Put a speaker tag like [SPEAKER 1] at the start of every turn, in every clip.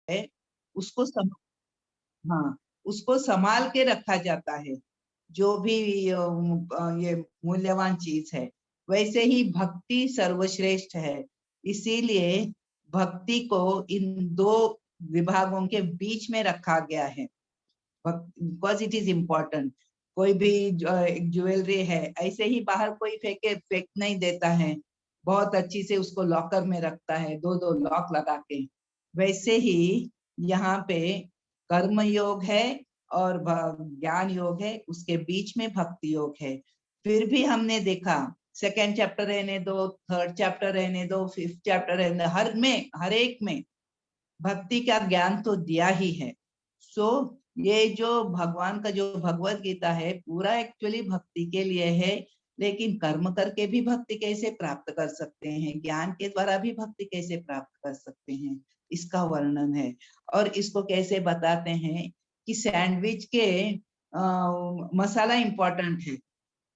[SPEAKER 1] है उसको हाँ, उसको संभाल के रखा जाता है, जो भी ये मूल्यवान चीज है। वैसे ही भक्ति सर्वश्रेष्ठ है, इसीलिए भक्ति को इन दो विभागों के बीच में रखा गया है, बिकॉज इट इज इम्पोर्टेंट। कोई भी ज्वेलरी है ऐसे ही बाहर कोई फेंक नहीं देता है, बहुत अच्छी से उसको लॉकर में रखता है, दो दो लॉक लगा के। वैसे ही यहाँ पे कर्म योग है और ज्ञान योग है, उसके बीच में भक्ति योग है। फिर भी हमने देखा, सेकेंड चैप्टर रहने दो, थर्ड चैप्टर रहने दो, फिफ्थ चैप्टर रहने दो, हर एक में भक्ति का ज्ञान तो दिया ही है। सो ये जो भगवान का जो भगवत गीता है पूरा एक्चुअली भक्ति के लिए है, लेकिन कर्म करके भी भक्ति कैसे प्राप्त कर सकते हैं, ज्ञान के द्वारा भी भक्ति कैसे प्राप्त कर सकते हैं, इसका वर्णन है। और इसको कैसे बताते हैं कि सैंडविच के मसाला इंपॉर्टेंट है।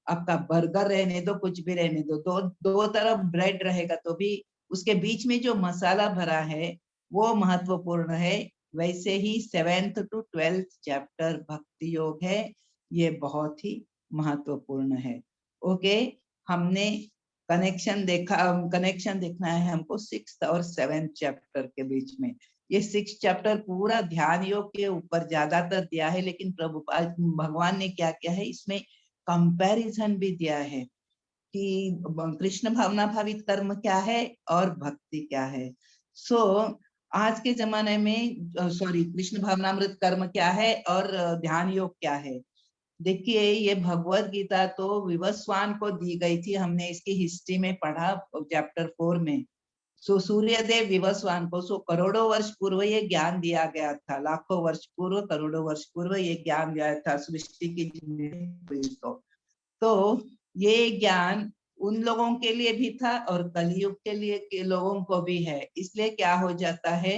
[SPEAKER 1] आपका बर्गर रहने दो, कुछ भी रहने दो, दो तरफ ब्रेड रहेगा तो भी उसके बीच में जो मसाला भरा है वो महत्वपूर्ण है। वैसे ही 7th to 12th चैप्टर भक्ति योग है, ये बहुत ही महत्वपूर्ण है। ओके, हमने कनेक्शन देखना है हमको 6th और 7th चैप्टर के बीच में। ये 6th चैप्टर पूरा ध्यान योग के ऊपर ज्यादातर दिया है, लेकिन प्रभुपाद भगवान ने क्या किया है इसमें कंपैरिजन भी दिया है कि कृष्ण भावना भावित कर्म क्या है और भक्ति क्या है। सो आज के जमाने में कृष्ण भावनामृत कर्म क्या है और ध्यान योग क्या है। देखिए, ये भगवत गीता तो विवस्वान को दी गई थी, हमने इसकी हिस्ट्री में पढ़ा चैप्टर 4 में। सो सूर्यदेव विवस्वान को करोड़ों वर्ष पूर्व ये ज्ञान दिया गया था, लाखों वर्ष पूर्व, करोड़ों वर्ष पूर्व ये ज्ञान दिया था सृष्टि की। तो ये ज्ञान उन लोगों के लिए भी था और कलयुग के लिए के लोगों को भी है। इसलिए क्या हो जाता है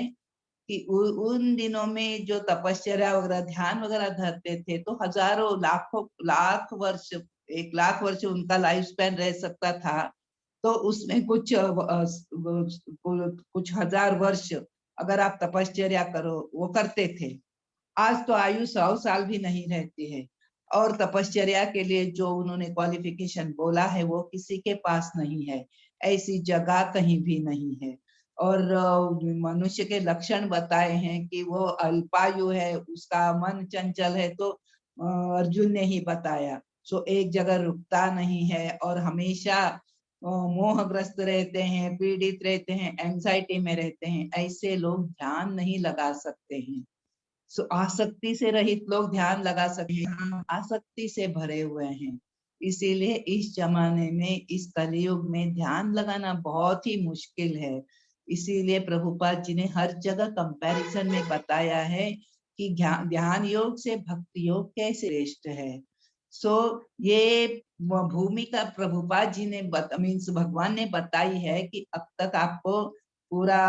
[SPEAKER 1] कि उन दिनों में जो तपस्या वगैरह ध्यान वगैरह धरते थे तो हजारों लाख वर्ष, 1 लाख वर्ष उनका लाइफ स्पैन रह सकता था। तो उसमें कुछ हजार वर्ष अगर आप तपश्चर्या करो वो करते थे। आज तो आयु 100 साल भी नहीं रहती है, और तपश्चर्या के लिए जो उन्होंने क्वालिफिकेशन बोला है वो किसी के पास नहीं है, ऐसी जगह कहीं भी नहीं है। और मनुष्य के लक्षण बताए हैं कि वो अल्पायु है, उसका मन चंचल है, तो अर्जुन ने ही बताया। सो एक जगह रुकता नहीं है और हमेशा मोहग्रस्त रहते हैं, पीड़ित रहते हैं, एंजाइटी में रहते हैं। ऐसे लोग ध्यान नहीं लगा सकते हैं। सो आसक्ति से रहित लोग ध्यान लगा सकते हैं, आसक्ति से भरे हुए हैं। इसीलिए इस जमाने में, इस कलयुग में ध्यान लगाना बहुत ही मुश्किल है। इसीलिए प्रभुपाद जी ने हर जगह कंपैरिजन में बताया है कि ध्यान योग से भक्ति योग कैसे श्रेष्ठ है। सो ये भूमिका प्रभुपाद जी ने मीन्स भगवान ने बताई है कि अब तक आपको पूरा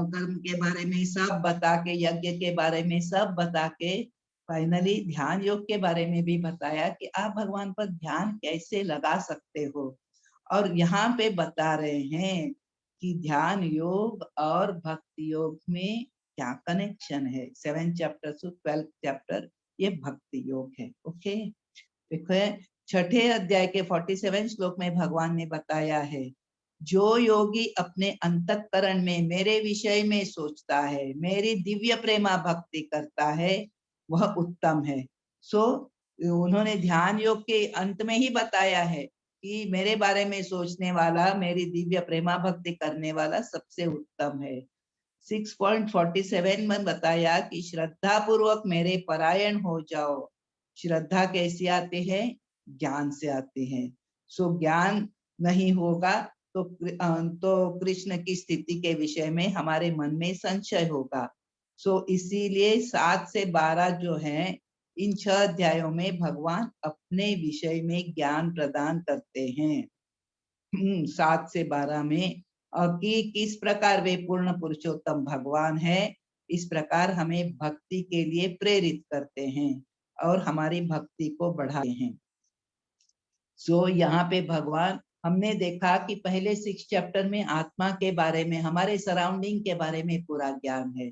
[SPEAKER 1] कर्म के बारे में सब बता के, यज्ञ के बारे में सब बता के, फाइनली ध्यान योग के बारे में भी बताया कि आप भगवान पर ध्यान कैसे लगा सकते हो। और यहाँ पे बता रहे हैं कि ध्यान योग और भक्ति योग में क्या कनेक्शन है। 7th चैप्टर से 12th चैप्टर ये भक्ति योग है। ओके, देखो 6ठे अध्याय के 47 श्लोक में भगवान ने बताया है, जो योगी अपने अंतःकरण में मेरे विषय में सोचता है, मेरी दिव्य प्रेमा भक्ति करता है, वह उत्तम है। सो उन्होंने ध्यान योग के अंत में ही बताया है कि मेरे बारे में सोचने वाला, मेरी दिव्य प्रेमा भक्ति करने वाला सबसे उत्तम है। 6.47 में बताया कि श्रद्धा पूर्वक मेरे परायण हो जाओ। श्रद्धा कैसी आती है? ज्ञान से आती है। सो ज्ञान नहीं होगा तो कृष्ण की स्थिति के विषय में हमारे मन में संशय होगा। सो इसीलिए 7 से 12 जो है, इन 6 अध्यायों में भगवान अपने विषय में ज्ञान प्रदान करते हैं। 7 से 12 में कि किस प्रकार वे पूर्ण पुरुषोत्तम भगवान है, इस प्रकार हमें भक्ति के लिए प्रेरित करते हैं और हमारी भक्ति को बढ़ाते हैं। सो यहाँ पे भगवान, हमने देखा कि पहले 6 चैप्टर में आत्मा के बारे में, हमारे सराउंडिंग के बारे में पूरा ज्ञान है।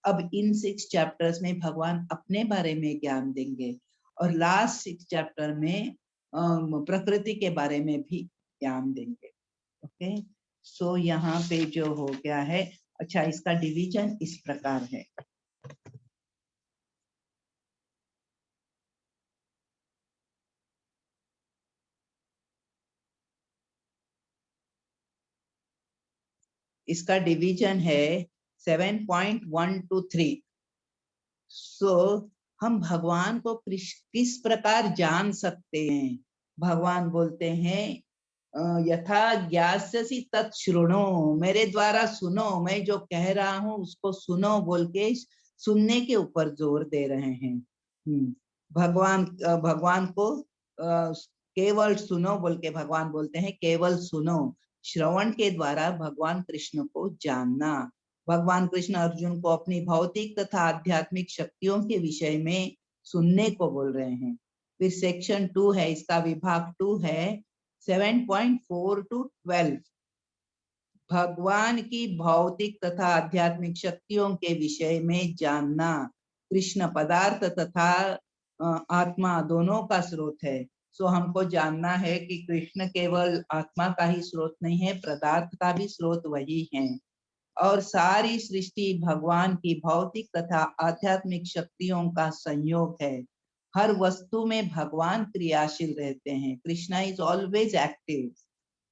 [SPEAKER 1] अब इन 6 चैप्टर्स में भगवान अपने बारे में ज्ञान देंगे और लास्ट 6 चैप्टर में प्रकृति के बारे में भी ज्ञान देंगे। ओके, सो यहाँ पे जो हो गया है, अच्छा इसका डिवीजन इस प्रकार है। इसका डिवीजन है 7.1 to 3। सो हम भगवान को किस प्रकार जान सकते हैं? भगवान बोलते हैं यथा ज्ञास्यसि तत् शृणु, मेरे द्वारा सुनो, मैं जो कह रहा हूँ उसको सुनो बोल के सुनने के ऊपर जोर दे रहे हैं। भगवान को केवल सुनो बोल के भगवान बोलते हैं, केवल सुनो। श्रवण के द्वारा भगवान कृष्ण को जानना। भगवान कृष्ण अर्जुन को अपनी भौतिक तथा आध्यात्मिक शक्तियों के विषय में सुनने को बोल रहे हैं। फिर सेक्शन 2 है, इसका विभाग 2 है 7.4 to 12। भगवान की भौतिक तथा आध्यात्मिक शक्तियों के विषय में जानना। कृष्ण पदार्थ तथा आत्मा दोनों का स्रोत है। सो हमको जानना है कि कृष्ण केवल आत्मा का ही स्रोत नहीं है, पदार्थ का भी स्रोत वही है। और सारी सृष्टि भगवान की भौतिक तथा आध्यात्मिक शक्तियों का संयोग है। हर वस्तु में भगवान क्रियाशील रहते हैं। Krishna is always active.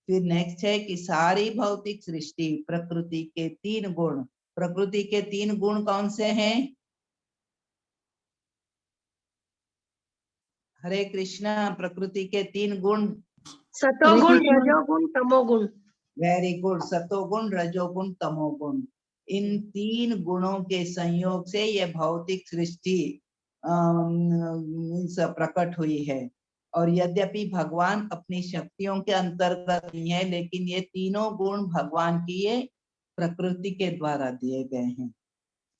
[SPEAKER 1] फिर नेक्स्ट है कि सारी भौतिक सृष्टि प्रकृति के 3 गुण। प्रकृति के 3 गुण कौन से हैं? हरे कृष्णा, प्रकृति के 3 गुण।
[SPEAKER 2] सतोगुण, रजोगुण, तमोगुण।
[SPEAKER 1] Very good. सतोगुण, रजोगुण, तमोगुण, इन 3 गुणों के संयोग से ये भौतिक सृष्टि प्रकट हुई है। और यद्यपि भगवान अपनी शक्तियों के अंतर्गत नहीं है, लेकिन ये तीनों गुण भगवान की ये प्रकृति के द्वारा दिए गए हैं।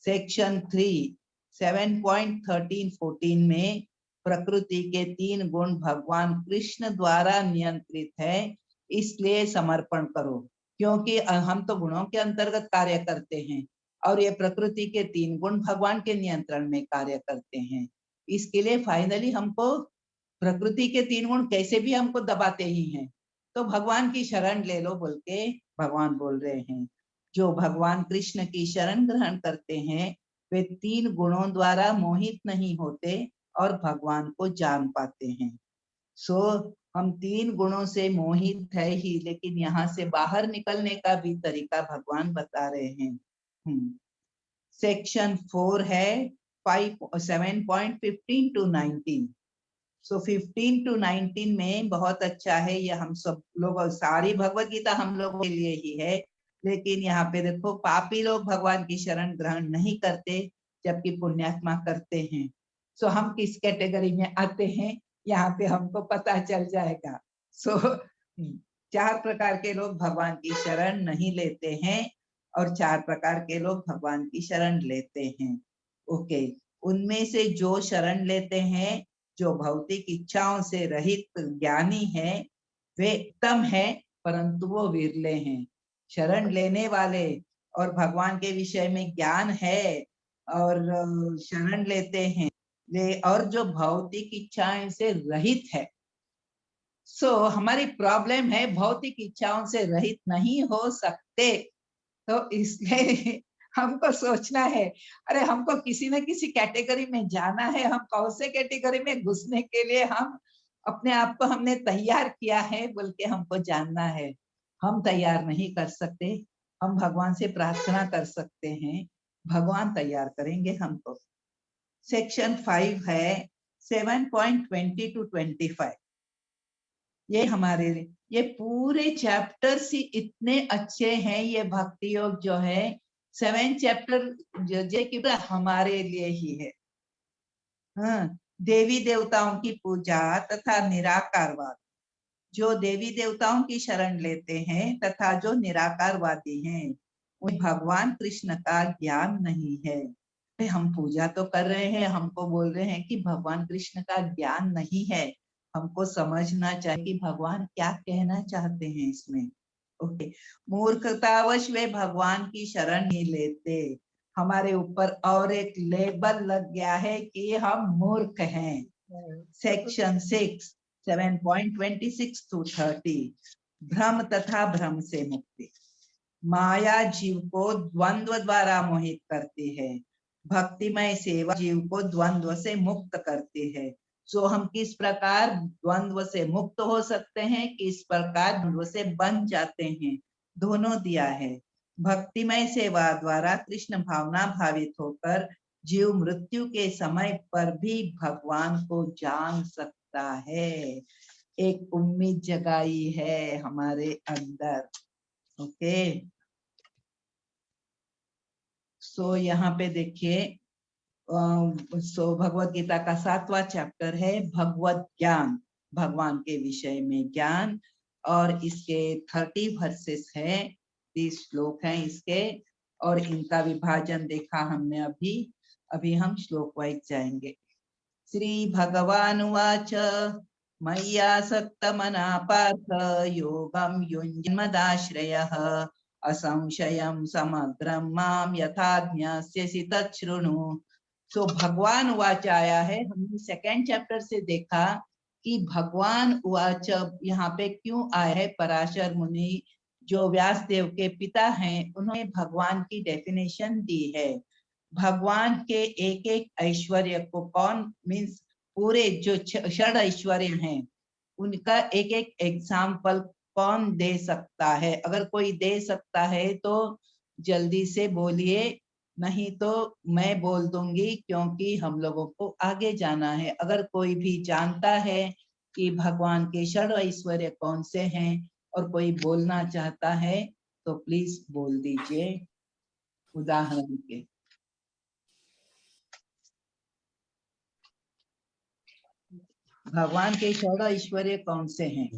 [SPEAKER 1] सेक्शन 3 7.13-14 में प्रकृति के 3 गुण भगवान कृष्ण द्वारा नियंत्रित है, इसलिए समर्पण करो। क्योंकि हम तो गुणों के अंतर्गत कार्य करते हैं और ये प्रकृति के 3 गुण भगवान के नियंत्रण में कार्य करते हैं। इसके लिए फाइनली हमको प्रकृति के 3 गुण कैसे भी हमको दबाते ही हैं, तो भगवान की शरण ले लो बोल के भगवान बोल रहे हैं। जो भगवान कृष्ण की शरण ग्रहण करते हैं वे 3 गुणों द्वारा मोहित नहीं होते और भगवान को जान पाते हैं। सो हम 3 गुणों से मोहित है ही, लेकिन यहाँ से बाहर निकलने का भी तरीका भगवान बता रहे हैं। सेक्शन 4 है 7.15 to 19। सो 15 to 19 में बहुत अच्छा है। ये हम सब लोग, सारी भगवत गीता हम लोगों के लिए ही है, लेकिन यहाँ पे देखो पापी लोग भगवान की शरण ग्रहण नहीं करते जबकि पुण्यात्मा करते हैं। सो हम किस कैटेगरी में आते हैं यहाँ पे हमको पता चल जाएगा। सो 4 प्रकार के लोग भगवान की शरण नहीं लेते हैं और 4 प्रकार के लोग भगवान की शरण लेते हैं। ओके, उनमें से जो शरण लेते हैं, जो भौतिक इच्छाओं से रहित ज्ञानी है, वे उत्तम है, परंतु वो विरले हैं। शरण लेने वाले और भगवान के विषय में ज्ञान है और शरण लेते हैं और जो भौतिक इच्छाएं से रहित है। सो हमारी प्रॉब्लम है भौतिक इच्छाओं से रहित नहीं हो सकते, तो इसलिए हमको सोचना है, अरे हमको किसी न किसी कैटेगरी में जाना है, हम कौन से कैटेगरी में घुसने के लिए हम अपने आप को हमने तैयार किया है बोल के हमको जानना है। हम तैयार नहीं कर सकते, हम भगवान से प्रार्थना कर सकते हैं, भगवान तैयार करेंगे हमको। सेक्शन 5 है 7.20 to 25। ये हमारे ये पूरे चैप्टर्स ही इतने अच्छे हैं। ये भक्ति योग जो है 7 चैप्टर जो हमारे लिए ही है। हाँ, देवी देवताओं की पूजा तथा निराकारवाद। जो देवी देवताओं की शरण लेते हैं तथा जो निराकारवादी हैं, उन्हें भगवान कृष्ण का ज्ञान नहीं है। हम पूजा तो कर रहे हैं, हमको बोल रहे हैं कि भगवान कृष्ण का ज्ञान नहीं है। हमको समझना चाहिए कि भगवान क्या कहना चाहते हैं इसमें। ओके, मूर्खतावश वे भगवान की शरण नहीं लेते। हमारे ऊपर और एक लेबल लग गया है कि हम मूर्ख हैं। सेक्शन 6 7.26 to 30 भ्रम तथा भ्रम से मुक्ति। माया जीव को द्वंद्व द्वारा मोहित करती है, भक्तिमय सेवा जीव को द्वंद्व से मुक्त करती है। सो हम किस प्रकार द्वंद्व से मुक्त हो सकते हैं, किस प्रकार द्वंद्व से बन जाते हैं, दोनों दिया है। भक्तिमय सेवा द्वारा कृष्ण भावना भावित होकर जीव मृत्यु के समय पर भी भगवान को जान सकता है। एक उम्मीद जगाई है हमारे अंदर। ओके, सो यहाँ पे देखिए, सो भगवत गीता का 7वां चैप्टर है भगवत ज्ञान, भगवान के विषय में ज्ञान। और इसके 30 वर्सेस है, 30 श्लोक हैं इसके, और इनका विभाजन देखा हमने अभी हम श्लोक वाइज जाएंगे। श्री भगवान उवाच मय्यासक्त मना पार्थ योगं युञ्जन्मदाश्रयः असंशयं समग्रं मां यथा ज्ञास्यसि तच्छृणु। सो भगवान उवाच आया है, हमने सेकंड चैप्टर से देखा कि भगवान उवाच यहाँ पे क्यों आया है। पराशर मुनि जो व्यास देव के पिता हैं, उन्होंने भगवान की डेफिनेशन दी है। भगवान के एक एक ऐश्वर्य को कौन मीन्स पूरे जो षड ऐश्वर्य हैं, उनका एक एक एग्जाम्पल कौन दे सकता है। अगर कोई दे सकता है तो जल्दी से बोलिए, नहीं तो मैं बोल दूंगी, क्योंकि हम लोगों को आगे जाना है। अगर कोई भी जानता है कि भगवान के षड ऐश्वर्य कौन से हैं और कोई बोलना चाहता है तो प्लीज बोल दीजिए उदाहरण के। भगवान के षड ऐश्वर्य कौन से हैं?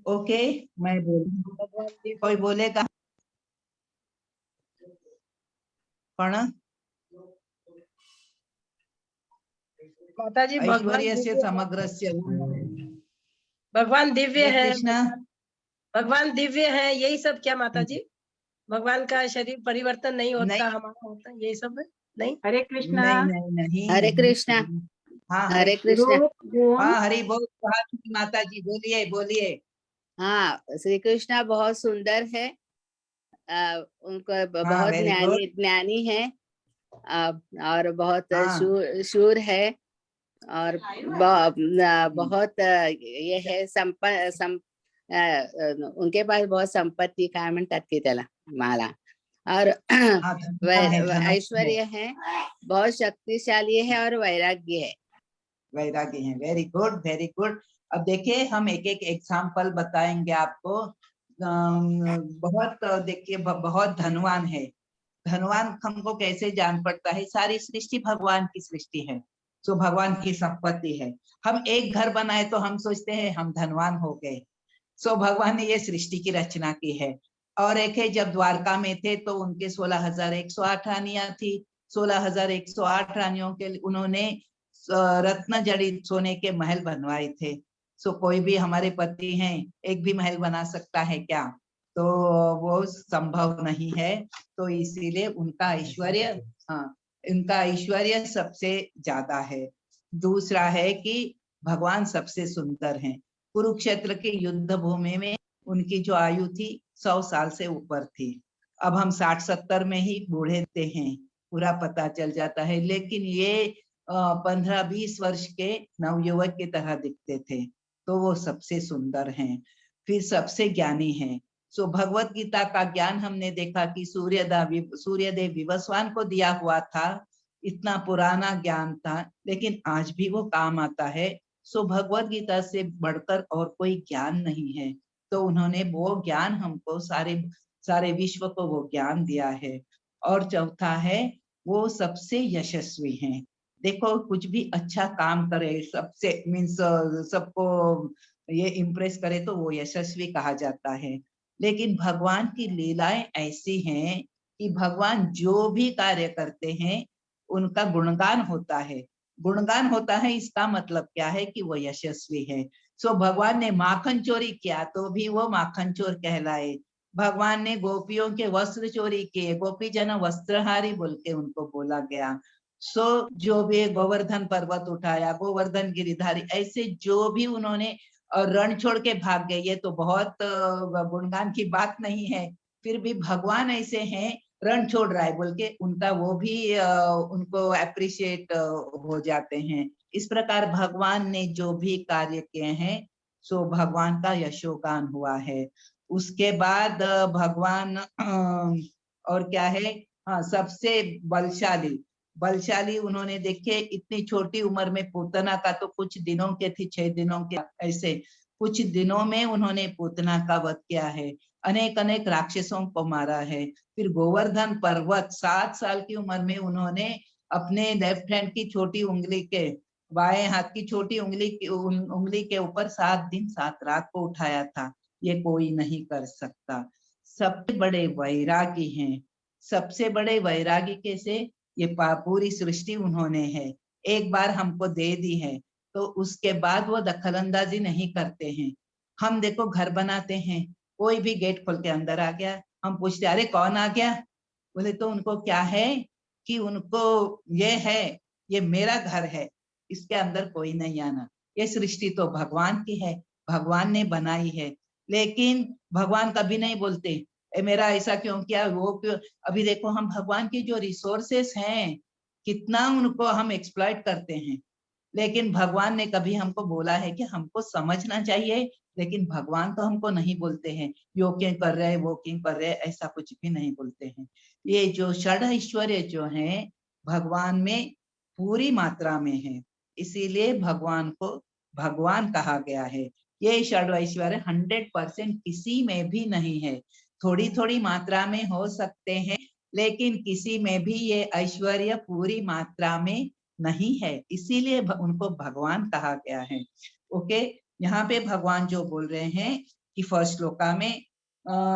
[SPEAKER 1] ओके, मैं बोल, कोई बोलेगा? पण
[SPEAKER 2] माता जी,
[SPEAKER 1] ऐश्वर्य से समग्र से
[SPEAKER 2] भगवान दिव्य है,
[SPEAKER 1] कृष्णा,
[SPEAKER 2] भगवान दिव्य है, यही सब क्या माता जी? भगवान का शरीर परिवर्तन नहीं होता,
[SPEAKER 1] नहीं,
[SPEAKER 2] हमारा होता है, यही सब है? नहीं,
[SPEAKER 3] हरे कृष्णा।
[SPEAKER 1] नहीं नहीं नहीं,
[SPEAKER 4] हरे कृष्णा।
[SPEAKER 1] हाँ
[SPEAKER 4] हरे कृष्णा।
[SPEAKER 1] हाँ, हरि बोल माता जी, बोलिए बोलिए।
[SPEAKER 4] हाँ, श्री कृष्णा बहुत सुंदर है, उनको
[SPEAKER 1] हाँ,
[SPEAKER 4] बहुत
[SPEAKER 1] very good।
[SPEAKER 4] ज्ञानी है, और बहुत
[SPEAKER 1] हाँ।
[SPEAKER 4] शूर है, और बहुत ये है उनके पास बहुत संपत्ति काय म्हणतात की त्याला माला, और
[SPEAKER 1] हाँ, धन्यवाद है, धन्यवाद है।
[SPEAKER 4] ऐश्वर्य है, बहुत शक्तिशाली है, और वैराग्य है।
[SPEAKER 1] वैरागी हैं, वेरी गुड वेरी गुड। अब देखिए, हम एक एक एग्जाम्पल बताएंगे आपको। बहुत देखिए, बहुत धनवान है। धनवान हमको कैसे जान पड़ता है? सारी सृष्टि भगवान की सृष्टि है, सो भगवान की संपत्ति है। हम एक घर बनाए तो हम सोचते हैं हम धनवान हो गए, सो भगवान ने ये सृष्टि की रचना की है। और एक है, जब द्वारका में थे तो उनके 16,108 रानियां थी। 16,108 रानियों के उन्होंने रत्न जड़ित सोने के महल बनवाए थे। सो कोई भी हमारे पति हैं, एक भी महल बना सकता है क्या? तो वो संभव नहीं है। तो इसीलिए उनका ऐश्वर्य, हाँ, उनका ऐश्वर्य सबसे ज्यादा है। दूसरा है कि भगवान सबसे सुंदर हैं। कुरुक्षेत्र के युद्ध भूमि में उनकी जो आयु थी 100 साल से ऊपर थी। अब हम 60-70 में ही बूढ़े थे हैं, पूरा पता चल जाता है। लेकिन ये 15-20 वर्ष के नवयुवक की तरह दिखते थे। तो वो सबसे सुंदर हैं, फिर सबसे ज्ञानी हैं। सो भगवत गीता का ज्ञान हमने देखा कि सूर्यदेव विवस्वान को दिया हुआ था। इतना पुराना ज्ञान था, लेकिन आज भी वो काम आता है। सो भगवत गीता से बढ़कर और कोई ज्ञान नहीं है। तो उन्होंने वो ज्ञान हमको सारे विश्व को वो ज्ञान दिया है। और चौथा है, वो सबसे यशस्वी हैं। देखो, कुछ भी अच्छा काम करे, सबसे मीन्स सबको ये इम्प्रेस करे तो वो यशस्वी कहा जाता है। लेकिन भगवान की लीलाएं ऐसी हैं कि भगवान जो भी कार्य करते हैं उनका गुणगान होता है। गुणगान होता है, इसका मतलब क्या है कि वो यशस्वी है। सो भगवान ने माखन चोरी किया तो भी वो माखन चोर कहलाए। भगवान ने गोपियों के वस्त्र चोरी किए, गोपी जन वस्त्रहारी बोल के उनको बोला गया। सो जो भी गोवर्धन पर्वत उठाया, गोवर्धन गिरिधारी, ऐसे जो भी उन्होंने रण छोड़ के भाग गए, ये तो बहुत गुणगान की बात नहीं है, फिर भी भगवान ऐसे हैं रण छोड़ रहा है बोल के उनका वो भी उनको अप्रिशिएट हो जाते हैं। इस प्रकार भगवान ने जो भी कार्य किए हैं सो भगवान का यशोगान हुआ है। उसके बाद भगवान और क्या है, हाँ, सबसे बलशाली बलशाली उन्होंने देखे इतनी छोटी उम्र में पूतना का तो कुछ दिनों के थी, 6 दिनों के, ऐसे कुछ दिनों में उन्होंने पूतना का वध किया है, अनेक अनेक राक्षसों को मारा है। फिर गोवर्धन पर्वत 7 साल की उम्र में उन्होंने अपने लेफ्ट हैंड की छोटी उंगली के, बाएं हाथ की छोटी उंगली के ऊपर 7 दिन 7 रात को उठाया था। ये कोई नहीं कर सकता। सबसे बड़े वैरागी हैं, सबसे बड़े वैरागी कैसे, ये पूरी सृष्टि उन्होंने है, एक बार हमको दे दी है तो उसके बाद वो दखलंदाजी नहीं करते हैं। हम देखो घर बनाते हैं, कोई भी गेट खोल के अंदर आ गया, हम पूछते अरे कौन आ गया, बोले तो उनको क्या है कि उनको ये है, ये मेरा घर है, इसके अंदर कोई नहीं आना। ये सृष्टि तो भगवान की है, भगवान ने बनाई है, लेकिन भगवान कभी नहीं बोलते ए मेरा ऐसा क्यों किया, वो क्यों। अभी देखो हम भगवान की जो रिसोर्सेस हैं कितना उनको हम एक्सप्लॉइट करते हैं, लेकिन भगवान ने कभी हमको बोला है कि हमको समझना चाहिए, लेकिन भगवान तो हमको नहीं बोलते हैं यो क्यों कर रहे वो क्यों कर रहे, ऐसा कुछ भी नहीं बोलते हैं। ये जो षड ऐश्वर्य जो है भगवान में पूरी मात्रा में है, इसीलिए भगवान को भगवान कहा गया है। ये षड ऐश्वर्य 100% किसी में भी नहीं है, थोड़ी थोड़ी मात्रा में हो सकते हैं, लेकिन किसी में भी ये ऐश्वर्य पूरी मात्रा में नहीं है, इसीलिए उनको भगवान कहा गया है। ओके, यहाँ पे भगवान जो बोल रहे हैं कि फर्स्ट श्लोका में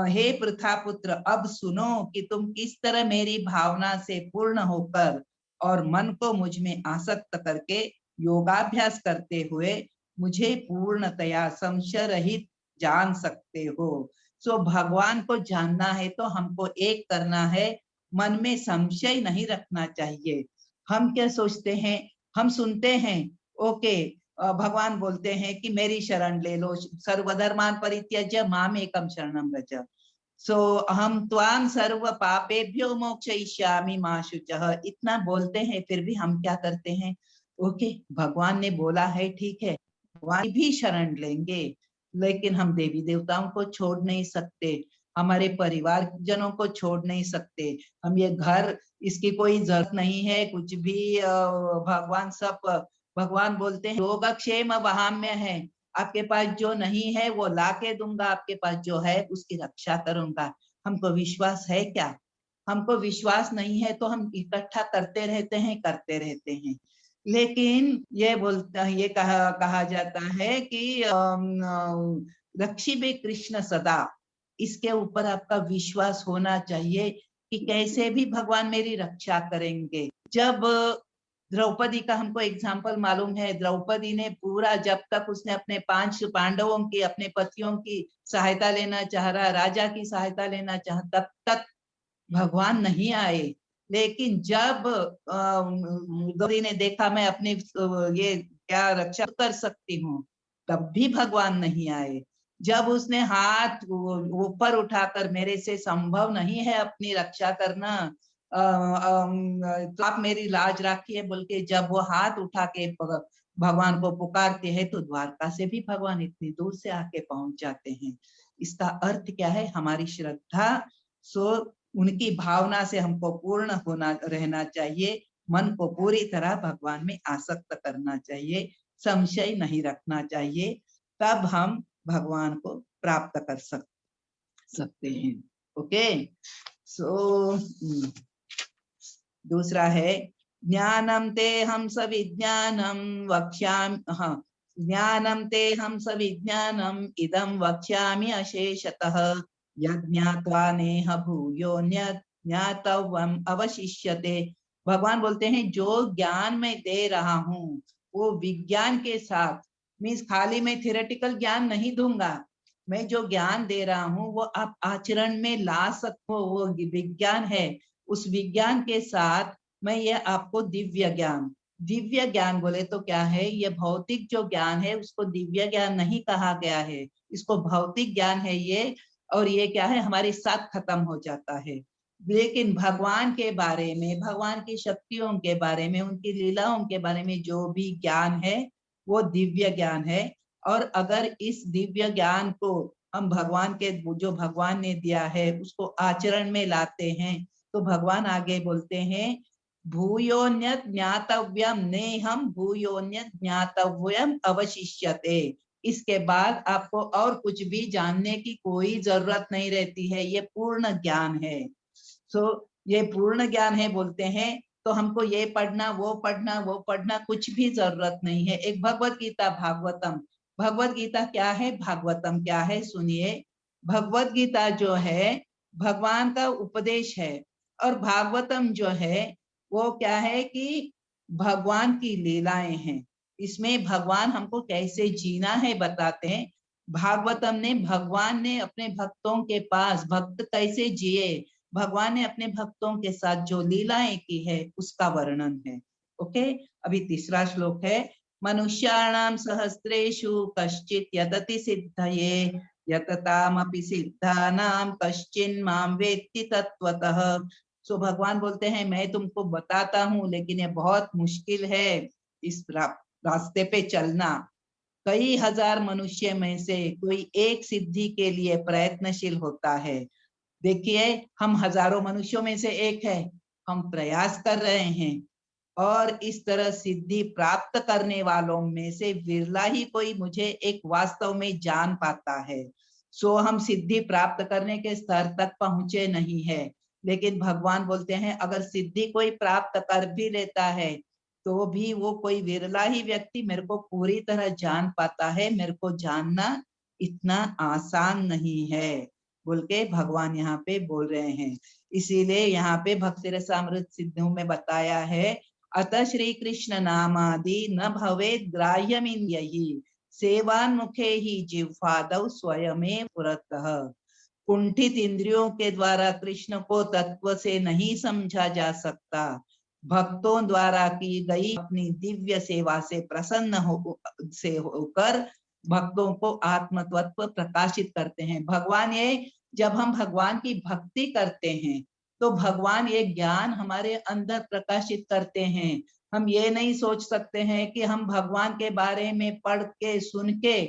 [SPEAKER 1] हे पृथा पुत्र अब सुनो कि तुम किस तरह मेरी भावना से पूर्ण होकर और मन को मुझ में आसक्त करके योगाभ्यास करते हुए मुझे पूर्णतया संशय रहित जान सकते हो। सो भगवान को जानना है तो हमको एक करना है, मन में संशय नहीं रखना चाहिए। हम क्या सोचते हैं, हम सुनते हैं ओके भगवान बोलते हैं कि मेरी शरण ले लो, सर्वधर्मान परित्यज्य माम एकम शरणम व्रज। सो हम त्वां सर्व पापेभ्यो मोक्षयिष्यामि मा शुचः, इतना बोलते हैं, फिर भी हम क्या करते हैं, ओके भगवान ने बोला है ठीक है, भगवान भी शरण लेंगे, लेकिन हम देवी देवताओं को छोड़ नहीं सकते, हमारे परिवार जनों को छोड़ नहीं सकते, हम ये घर इसकी कोई जरूरत नहीं है कुछ भी, भगवान सब, भगवान बोलते हैं योगक्षेम वहाम्य है, आपके पास जो नहीं है वो लाके दूंगा, आपके पास जो है उसकी रक्षा करूंगा। हमको विश्वास है क्या, हमको विश्वास नहीं है तो हम इकट्ठा करते रहते हैं। लेकिन ये बोलता ये कहा जाता है कि रक्षिबे कृष्ण सदा, इसके ऊपर आपका विश्वास होना चाहिए कि कैसे भी भगवान मेरी रक्षा करेंगे। जब द्रौपदी का हमको एग्जाम्पल मालूम है, द्रौपदी ने पूरा जब तक उसने अपने 5 पांडवों की, अपने पतियों की सहायता लेना चाह रहा, राजा की सहायता लेना चाह, तब तक भगवान नहीं आए। लेकिन जब द्रौपदी ने देखा मैं अपनी ये क्या रक्षा कर सकती हूँ, तब भी भगवान नहीं आए। जब उसने हाथ ऊपर उठाकर मेरे से संभव नहीं है अपनी रक्षा करना, तो आप मेरी लाज रखिए बोल के जब वो हाथ उठा के भगवान को पुकारते हैं तो द्वारका से भी भगवान इतनी दूर से आके पहुंच जाते हैं। इसका अर्थ क्या है, हमारी श्रद्धा, सो उनकी भावना से हमको पूर्ण होना रहना चाहिए, मन को पूरी तरह भगवान में आसक्त करना चाहिए, संशय नहीं रखना चाहिए, तब हम भगवान को प्राप्त कर सकते हैं। ओके, सो दूसरा है ज्ञानम ते हम सविज्ञानम वक्ष्यामि, हाँ, ज्ञानम ते हम सविज्ञानम इदं वक्ष्यामि अशेषतः यज्ञात्वा नेह भूयोऽन्यत् ज्ञातव्यम् अवशिष्यते। भगवान बोलते हैं जो ज्ञान मैं दे रहा हूँ वो विज्ञान के साथ मीन्स खाली मैं थियोरेटिकल ज्ञान नहीं दूंगा, मैं जो ज्ञान दे रहा हूँ वो आप आचरण में ला सको, वो विज्ञान है। उस विज्ञान के साथ मैं ये आपको दिव्य ज्ञान बोले तो क्या है, ये भौतिक जो ज्ञान है उसको दिव्य ज्ञान नहीं कहा गया है, इसको भौतिक ज्ञान है ये। और ये क्या है, हमारे साथ खत्म हो जाता है। लेकिन भगवान के बारे में, भगवान की शक्तियों के बारे में, उनकी लीलाओं के बारे में जो भी ज्ञान है वो दिव्य ज्ञान है। और अगर इस दिव्य ज्ञान को हम भगवान के, जो भगवान ने दिया है उसको आचरण में लाते हैं, तो भगवान आगे बोलते हैं भूयोन्यत ज्ञातव्यम नेहम भूयोन्यत ज्ञातव्यम अवशिष्यते। इसके बाद आपको और कुछ भी जानने की कोई जरूरत नहीं रहती है, ये पूर्ण ज्ञान है। ये पूर्ण ज्ञान है बोलते हैं, तो हमको ये पढ़ना वो पढ़ना वो पढ़ना कुछ भी जरूरत नहीं है। एक भगवत गीता भागवतम, भगवत गीता क्या है, भागवतम क्या है, सुनिए। भगवत गीता जो है भगवान का उपदेश है, और भागवतम जो है वो क्या है कि भगवान की लीलाएं हैं। इसमें भगवान हमको कैसे जीना है बताते हैं। भागवतम ने, भगवान ने अपने भक्तों के पास, भक्त कैसे जिए, भगवान ने अपने भक्तों के साथ जो लीलाएं की है उसका वर्णन है। ओके, अभी तीसरा श्लोक है, मनुष्याणाम सहस्रेषु कश्चित् यतति सिद्धये यततामपि सिद्धानाम कश्चिन् मां वेत्ति तत्वतः। सो भगवान बोलते हैं मैं तुमको बताता हूँ, लेकिन ये बहुत मुश्किल है इस रास्ते पे चलना। कई हजार मनुष्य में से कोई एक सिद्धि के लिए प्रयत्नशील होता है। देखिए, हम हजारों मनुष्यों में से एक है, हम प्रयास कर रहे हैं, और इस तरह सिद्धि प्राप्त करने वालों में से विरला ही कोई मुझे एक वास्तव में जान पाता है। सो हम सिद्धि प्राप्त करने के स्तर तक पहुंचे नहीं है। लेकिन भगवान बोलते हैं अगर सिद्धि कोई प्राप्त कर भी लेता है तो भी वो कोई विरला ही व्यक्ति मेरे को पूरी तरह जान पाता है, मेरे को जानना इतना आसान नहीं है बोल के भगवान यहाँ पे बोल रहे हैं। इसीलिए यहाँ पे भक्ति रसामृत सिद्धों में बताया है, अतः श्री कृष्ण नामादि न भवेद ग्राह्यमिन यही सेवान्मुखे ही जिह्वादौ स्वयमेव पुरतः। कुंठित इंद्रियों के द्वारा कृष्ण को तत्व से नहीं समझा जा सकता। भक्तों द्वारा की गई अपनी दिव्य सेवा से प्रसन्न होकर भक्तों को आत्म तत्व प्रकाशित करते हैं। भगवान ये, जब हम भगवान की भक्ति करते हैं तो भगवान ये ज्ञान हमारे अंदर प्रकाशित करते हैं। हम ये नहीं सोच सकते हैं कि हम भगवान के बारे में पढ़ के सुन के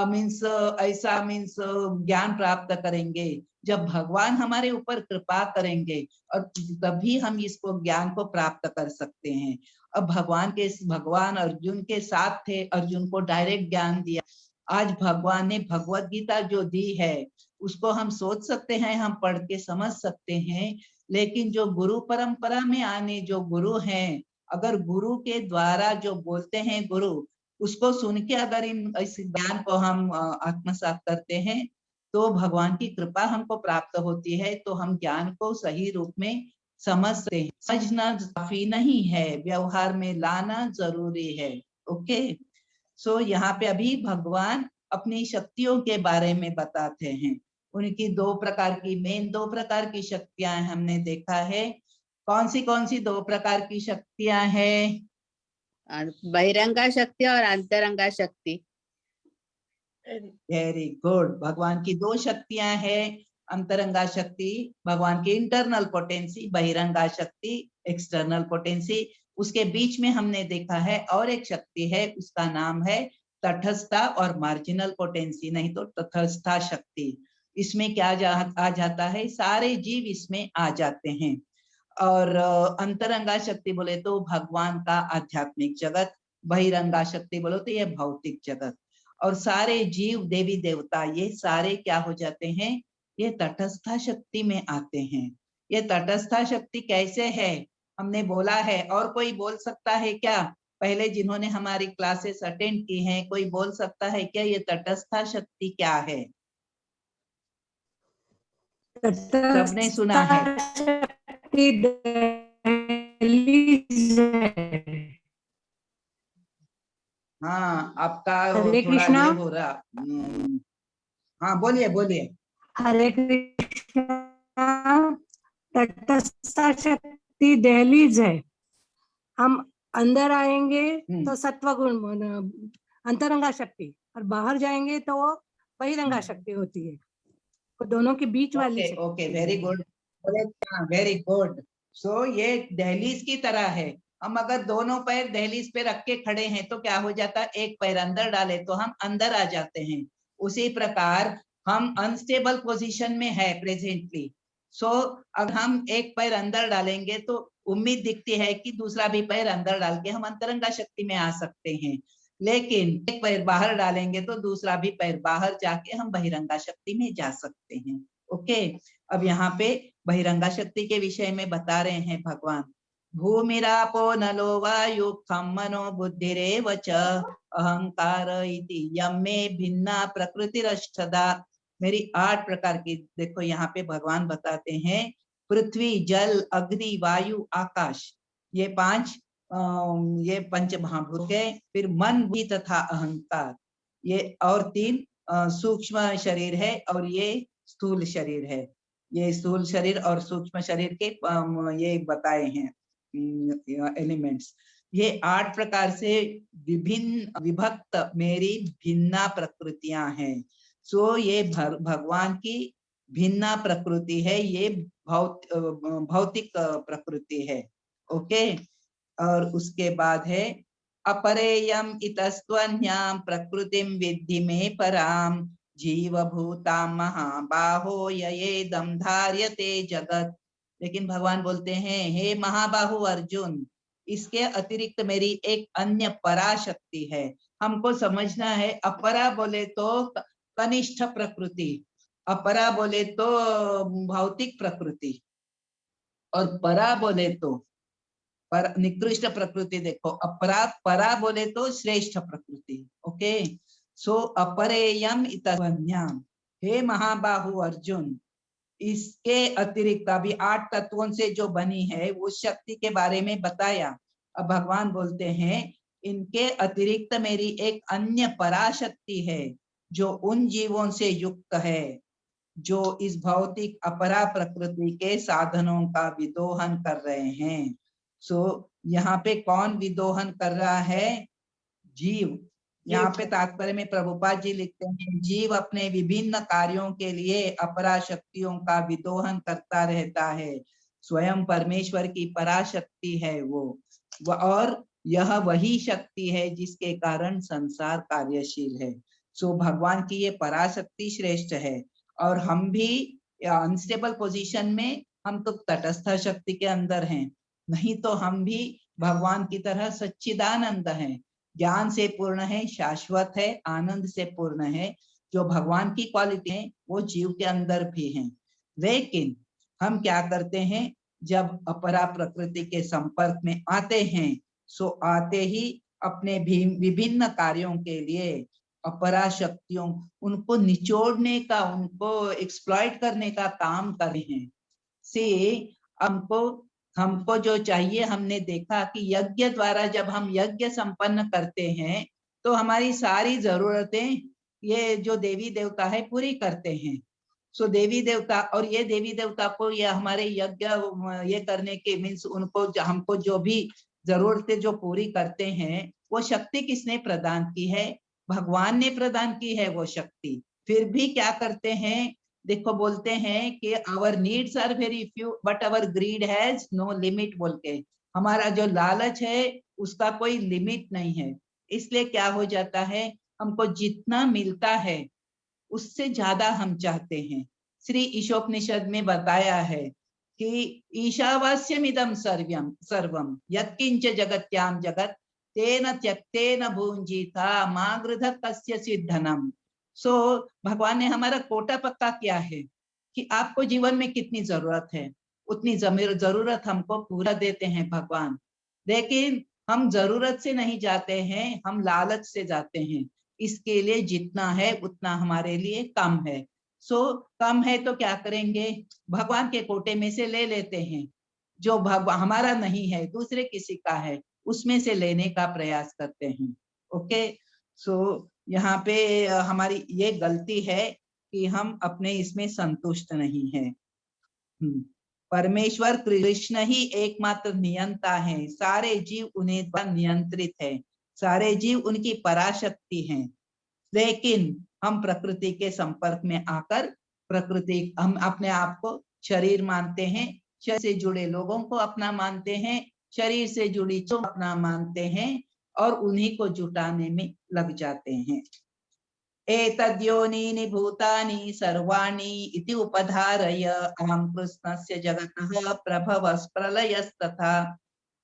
[SPEAKER 1] मीन्स ऐसा मीन्स ज्ञान प्राप्त करेंगे। जब भगवान हमारे ऊपर कृपा करेंगे और तभी हम इसको ज्ञान को प्राप्त कर सकते हैं। अब भगवान अर्जुन के साथ थे, अर्जुन को डायरेक्ट ज्ञान दिया। आज भगवान ने भगवत गीता जो दी है उसको हम सोच सकते हैं, हम पढ़ के समझ सकते हैं, लेकिन जो गुरु परंपरा में आने जो गुरु हैं, अगर गुरु के द्वारा जो बोलते हैं गुरु, उसको सुन के अगर इस ज्ञान को हम आत्मसात करते हैं तो भगवान की कृपा हमको प्राप्त होती है, तो हम ज्ञान को सही रूप में समझते हैं। समझना काफी नहीं है, व्यवहार में लाना जरूरी है। ओके, सो यहाँ पे अभी भगवान अपनी शक्तियों के बारे में बताते हैं। उनकी दो प्रकार की शक्तियां हमने देखा है। कौन सी दो प्रकार की शक्तियां हैं?
[SPEAKER 4] बहिरंगा शक्ति और अंतरंगा शक्ति।
[SPEAKER 1] Very good. भगवान की दो शक्तियां हैं, अंतरंगा शक्ति भगवान की इंटरनल पोटेंसी, बहिरंगा शक्ति एक्सटर्नल पोटेंसी। उसके बीच में हमने देखा है और एक शक्ति है, उसका नाम है तटस्थता और मार्जिनल पोटेंसी, नहीं तो तटस्था शक्ति। इसमें क्या आ जाता है, सारे जीव इसमें आ जाते हैं। और अंतरंगा शक्ति बोले तो भगवान का आध्यात्मिक जगत, बहिरंगा शक्ति बोलो तो ये भौतिक जगत। और सारे जीव देवी देवता ये सारे क्या हो जाते हैं, ये तटस्था शक्ति में आते हैं। ये तटस्था शक्ति कैसे है हमने बोला है, और कोई बोल सकता है क्या? पहले जिन्होंने हमारी क्लासेस अटेंड की हैं, कोई बोल सकता है क्या ये तटस्था शक्ति क्या है? सबने सुना है। हाँ, आपका
[SPEAKER 3] हरे
[SPEAKER 1] थोड़ा
[SPEAKER 3] कृष्णा।
[SPEAKER 1] ये हो रहा। हाँ बोलिए बोलिए।
[SPEAKER 3] हरे कृष्णा। तटस्थ शक्ति दहलीज है। हम अंदर आएंगे तो सत्वगुण अंतरंगा शक्ति, और बाहर जाएंगे तो वो बहिरंगा शक्ति होती है। तो दोनों के बीच वाली
[SPEAKER 1] ओके
[SPEAKER 3] शक्ति
[SPEAKER 1] ओके,
[SPEAKER 3] है
[SPEAKER 1] वेरी
[SPEAKER 3] ये।
[SPEAKER 1] गुड। Very good. सो ये दहलीज की तरह है। हम अगर दोनों पैर दहलीज पे रख के खड़े हैं तो क्या हो जाता है, एक पैर अंदर डाले तो हम अंदर आ जाते हैं। उसी प्रकार हम अनस्टेबल पोजीशन में है प्रेजेंटली। सो अब हम एक पैर अंदर डालेंगे तो उम्मीद दिखती है कि दूसरा भी पैर अंदर डाल के हम अंतरंगा शक्ति में आ सकते हैं। लेकिन एक पैर बाहर डालेंगे तो दूसरा भी पैर बाहर जाके हम बहिरंगा शक्ति में जा सकते हैं। ओके, अब यहाँ पे बहिरंगा शक्ति के विषय में बता रहे हैं भगवान। भूमिरापो नलो वायु खम मनो बुद्धिरेव च अहंकार इति यमे भिन्ना प्रकृतिरष्टधा। मेरी 8 प्रकार की, देखो यहाँ पे भगवान बताते हैं पृथ्वी, जल, अग्नि, वायु, आकाश, ये 5 ये पंच महाभूत है। फिर मन, बुद्धि तथा अहंकार, ये और 3 सूक्ष्म शरीर है और ये स्थूल शरीर है। ये स्थूल शरीर और सूक्ष्म शरीर के ये बताए हैं एलिमेंट्स। ये 8 प्रकार से विभिन्न विभक्त मेरी भिन्ना प्रकृतियां हैं। सो ये भगवान की भिन्ना प्रकृति है, ये भौतिक प्रकृति है। ओके, और उसके बाद है अपरेयम इतस्त्वन्याम प्रकृतिम विद्धि में पराम जीव भूताम महाबाहो येदम धार्यते जगत। लेकिन भगवान बोलते हैं, हे महाबाहु अर्जुन, इसके अतिरिक्त मेरी एक अन्य पराशक्ति है। हमको समझना है, अपरा बोले तो कनिष्ठ प्रकृति, अपरा बोले तो भौतिक प्रकृति, और परा बोले तो पर निकृष्ट प्रकृति। देखो, अपरा परा बोले तो श्रेष्ठ प्रकृति। ओके, सो अपरेयम इतन्याम, हे महाबाहु अर्जुन, इसके अतिरिक्त अभी 8 तत्वों से जो बनी है उस शक्ति के बारे में बताया। अब भगवान बोलते हैं, इनके अतिरिक्त मेरी एक अन्य पराशक्ति है जो उन जीवों से युक्त है जो इस भौतिक अपरा प्रकृति के साधनों का विदोहन कर रहे हैं। सो यहाँ पे कौन विदोहन कर रहा है? जीव। यहाँ पे तात्पर्य में प्रभुपाद जी लिखते हैं, जीव अपने विभिन्न कार्यों के लिए अपरा शक्तियों का विदोहन करता रहता है। स्वयं परमेश्वर की पराशक्ति है वो और यह वही शक्ति है जिसके कारण संसार कार्यशील है। सो भगवान की ये पराशक्ति श्रेष्ठ है। और हम भी अनस्टेबल पोजीशन में, हम तो तटस्थ शक्ति के अंदर हैं, नहीं तो हम भी भगवान की तरह सच्चिदानंद हैं, ज्ञान से पूर्ण है, शाश्वत है, आनंद से पूर्ण है। जो भगवान की क्वालिटी है वो जीव के अंदर भी है। लेकिन हम क्या करते हैं, जब अपरा प्रकृति के संपर्क में आते हैं, सो आते ही अपने भी विभिन्न कार्यों के लिए अपरा शक्तियों, उनको निचोड़ने का, उनको एक्सप्लॉइट करने का काम कर रहे हैं। से हमको जो चाहिए, हमने देखा कि यज्ञ द्वारा जब हम यज्ञ संपन्न करते हैं तो हमारी सारी जरूरतें ये जो देवी देवता है पूरी करते हैं। सो देवी देवता, और ये देवी देवता को ये हमारे यज्ञ ये करने के मीन्स उनको हमको जो भी जरूरतें जो पूरी करते हैं, वो शक्ति किसने प्रदान की है? भगवान ने प्रदान की है वो शक्ति। फिर भी क्या करते हैं, देखो बोलते हैं कि our needs are very few but our greed has no limit बोल के। हमारा जो लालच है उसका कोई लिमिट नहीं है। इसलिए क्या हो जाता है, हमको जितना मिलता है उससे ज्यादा हम चाहते हैं। श्री ईशोपनिषद में बताया है कि ईशावास्यमिदं सर्वम यत्किंच जगत्याम जगत तेन त्यक्तेन भुंजीता मा गृध कस्य धनम। सो भगवान ने हमारा कोटा पक्का किया है कि आपको जीवन में कितनी जरूरत है, उतनी जरूरत हमको पूरा देते हैं भगवान। लेकिन हम जरूरत से नहीं जाते हैं, हम लालच से जाते हैं। इसके लिए जितना है उतना हमारे लिए कम है। सो कम है तो क्या करेंगे, भगवान के कोटे में से ले लेते हैं। जो भगवान हमारा नहीं है, दूसरे किसी का है, उसमें से लेने का प्रयास करते हैं। ओके, सो यहाँ पे हमारी ये गलती है कि हम अपने इसमें संतुष्ट नहीं है। परमेश्वर कृष्ण ही एकमात्र नियंता है, सारे जीव उन्हें द्वारा नियंत्रित है, सारे जीव उनकी पराशक्ति हैं। लेकिन हम प्रकृति के संपर्क में आकर प्रकृति, हम अपने आप को शरीर मानते हैं, शरीर से जुड़े लोगों को अपना मानते हैं, शरीर से जुड़ी चीजों को अपना मानते हैं और उन्हीं को जुटाने में लग जाते हैं। एतद्योनीनि भूतानि सर्वाणि इति उपधारय अहं कृष्णस्य जगतः प्रभवस्प्रलयस्तथा।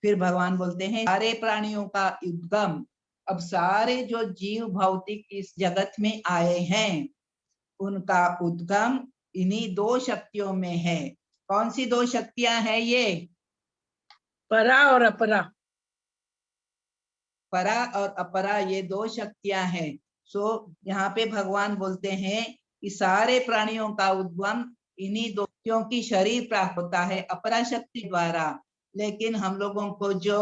[SPEAKER 1] फिर भगवान बोलते हैं सारे प्राणियों का उद्गम, अब सारे जो जीव भौतिक इस जगत में आए हैं उनका उद्गम इन्हीं दो शक्तियों में है। कौन सी दो शक्तियां हैं ये?
[SPEAKER 2] परा और अपरा।
[SPEAKER 1] परा और अपरा, ये दो शक्तियां हैं। सो यहाँ पे भगवान बोलते हैं कि सारे प्राणियों का उद्गम इन्हीं दो, क्योंकि शरीर प्राप्त होता है अपरा शक्ति द्वारा, लेकिन हम लोगों को जो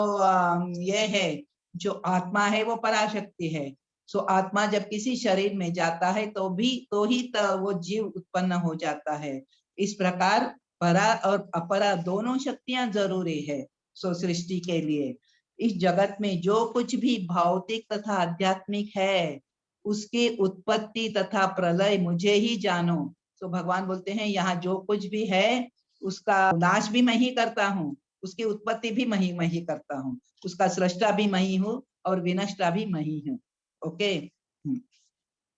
[SPEAKER 1] ये है, जो आत्मा है वो पराशक्ति है। सो आत्मा जब किसी शरीर में जाता है तो वो जीव उत्पन्न हो जाता है। इस प्रकार परा और अपरा दोनों शक्तियां जरूरी है सो सृष्टि के लिए। इस जगत में जो कुछ भी भौतिक तथा आध्यात्मिक है उसकी उत्पत्ति तथा प्रलय मुझे ही जानो। तो भगवान बोलते हैं यहाँ जो कुछ भी है उसका नाश भी मैं ही करता हूँ, उसकी उत्पत्ति भी मैं ही करता हूँ, उसका सृष्टा भी मैं ही हूँ और विनष्टा भी मैं ही हूँ। ओके।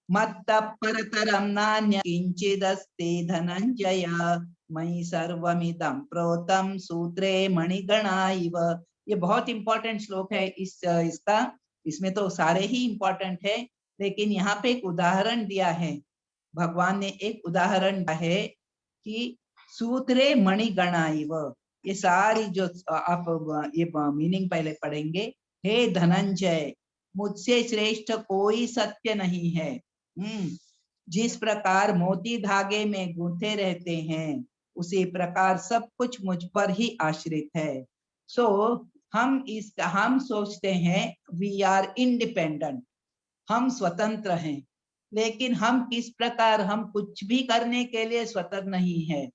[SPEAKER 1] मत्तः परतरं नान्यत् किंचिदस्ति धनंजय मयि सर्वमिदं प्रोतं सूत्रे मणिगणा इव। ये बहुत इंपॉर्टेंट श्लोक है इसमें तो सारे ही इंपॉर्टेंट है, लेकिन यहाँ पे एक उदाहरण दिया है। भगवान ने एक उदाहरण दिया है कि सूत्रे मणिगणा इव। ये सारी जो आप ये मीनिंग पहले पढ़ेंगे। हे धनंजय, मुझसे श्रेष्ठ कोई सत्य नहीं है। जिस प्रकार मोती धागे में गूंथे रहते हैं उसी प्रकार सब कुछ मुझ पर ही आश्रित है। सो हम सोचते हैं वी आर इंडिपेंडेंट, हम स्वतंत्र हैं, लेकिन हम किस प्रकार, हम कुछ भी करने के लिए स्वतंत्र नहीं है।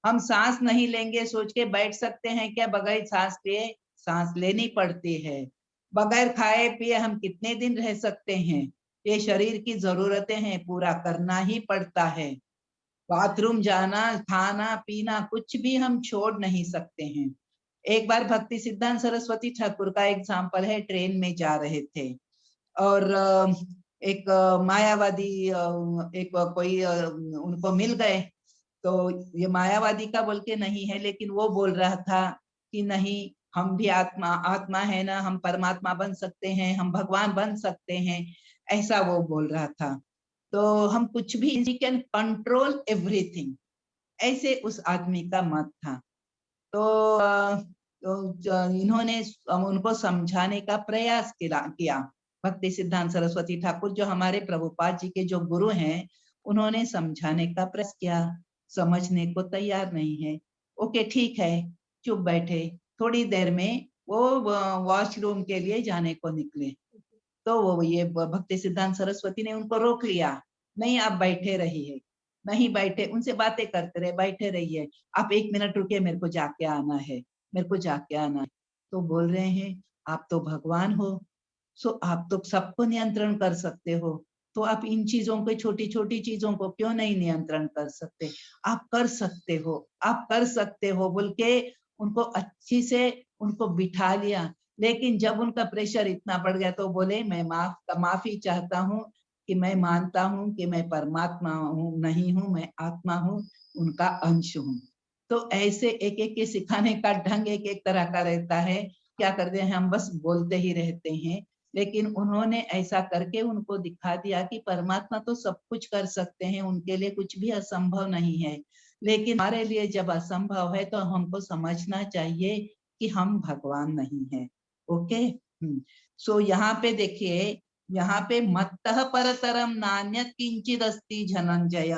[SPEAKER 1] हम सांस नहीं लेंगे सोच के बैठ सकते हैं क्या? बगैर सांस लिए सांस लेनी पड़ती है। बगैर खाए पिए हम कितने दिन रह सकते हैं? ये शरीर की जरूरतें हैं, पूरा करना ही पड़ता है। बाथरूम जाना, खाना पीना कुछ भी हम छोड़ नहीं सकते हैं। एक बार भक्ति सिद्धांत सरस्वती ठाकुर का एग्जाम्पल है, ट्रेन में जा रहे थे और एक मायावादी एक कोई उनको मिल गए। तो ये मायावादी का बोल के नहीं है, लेकिन वो बोल रहा था कि नहीं, हम भी आत्मा है ना, हम परमात्मा बन सकते हैं, हम भगवान बन सकते हैं, ऐसा वो बोल रहा था। तो हम कुछ भी, वी कैन कंट्रोल एवरीथिंग, ऐसे उस आदमी का मत था। तो इन्होंने उनको समझाने का प्रयास किया। भक्ति सिद्धांत सरस्वती ठाकुर जो हमारे प्रभुपाद जी के जो गुरु हैं, उन्होंने समझाने का प्रयास किया, समझने को तैयार नहीं है। ओके ठीक है, चुप बैठे। थोड़ी देर में वो वॉशरूम के लिए जाने को निकले, तो वो ये भक्ति सिद्धांत सरस्वती ने उनको रोक लिया। नहीं, आप बैठे रहिए। नहीं बैठे, उनसे बातें करते रहे, बैठे रहिए। आप 1 मिनट रुकिए, मेरे को जाके आना है, मेरे को जाके आना है। तो बोल रहे हैं आप तो भगवान हो, सो आप तो सबको नियंत्रण कर सकते हो, तो आप इन चीजों को, छोटी छोटी चीजों को क्यों नहीं नियंत्रण कर सकते? आप कर सकते हो, आप कर सकते हो बोल के उनको अच्छी से उनको बिठा लिया। लेकिन जब उनका प्रेशर इतना बढ़ गया तो बोले मैं माफी चाहता हूँ कि मैं मानता हूँ कि मैं परमात्मा हूँ नहीं हूँ, मैं आत्मा हूँ, उनका अंश हूँ। तो ऐसे एक एक के सिखाने का ढंग एक एक तरह का रहता है। क्या करते हैं हम, बस बोलते ही रहते हैं, लेकिन उन्होंने ऐसा करके उनको दिखा दिया कि परमात्मा तो सब कुछ कर सकते हैं, उनके लिए कुछ भी असंभव नहीं है। लेकिन हमारे लिए जब असंभव है तो हमको समझना चाहिए कि हम भगवान नहीं है। ओके। सो यहाँ पे देखिए, यहाँ पे मत्तः परतरम नान्यत् किंचिद अस्ति धनंजय,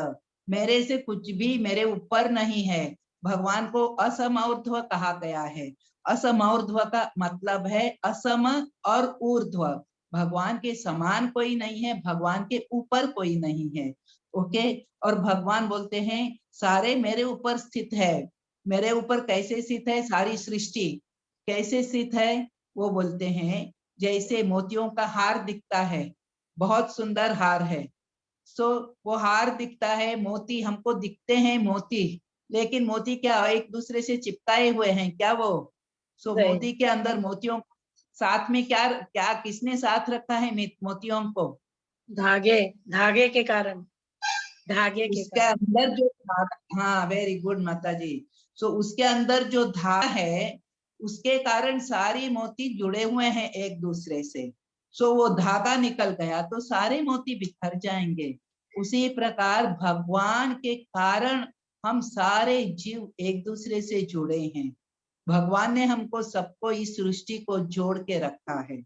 [SPEAKER 1] मेरे से कुछ भी मेरे ऊपर नहीं है। भगवान को असमौर्ध्व कहा गया है। असमौर्ध्व का मतलब है असम और ऊर्ध्व। भगवान के समान कोई नहीं है, भगवान के ऊपर कोई नहीं है। ओके। और भगवान बोलते हैं सारे मेरे ऊपर स्थित है। मेरे ऊपर कैसे स्थित है? सारी सृष्टि कैसे स्थित है? वो बोलते हैं जैसे मोतियों का हार दिखता है, बहुत सुंदर हार है। सो वो हार दिखता है, मोती हमको दिखते हैं मोती, लेकिन मोती क्या एक दूसरे से चिपकाए हुए हैं क्या वो? सो
[SPEAKER 2] सही।
[SPEAKER 1] मोती के अंदर मोतियों साथ में क्या क्या किसने साथ रखा है मोतियों को?
[SPEAKER 2] धागे, धागे के कारण, धागे के
[SPEAKER 1] उसके
[SPEAKER 2] कारण।
[SPEAKER 1] अंदर जो धागा, हाँ वेरी गुड माता जी। सो उसके अंदर जो धागा है उसके कारण सारी मोती जुड़े हुए हैं एक दूसरे से। सो वो धागा निकल गया तो सारे मोती बिखर जाएंगे। उसी प्रकार भगवान के कारण हम सारे जीव एक दूसरे से जुड़े हैं। भगवान ने हमको सबको इस सृष्टि को जोड़ के रखा है।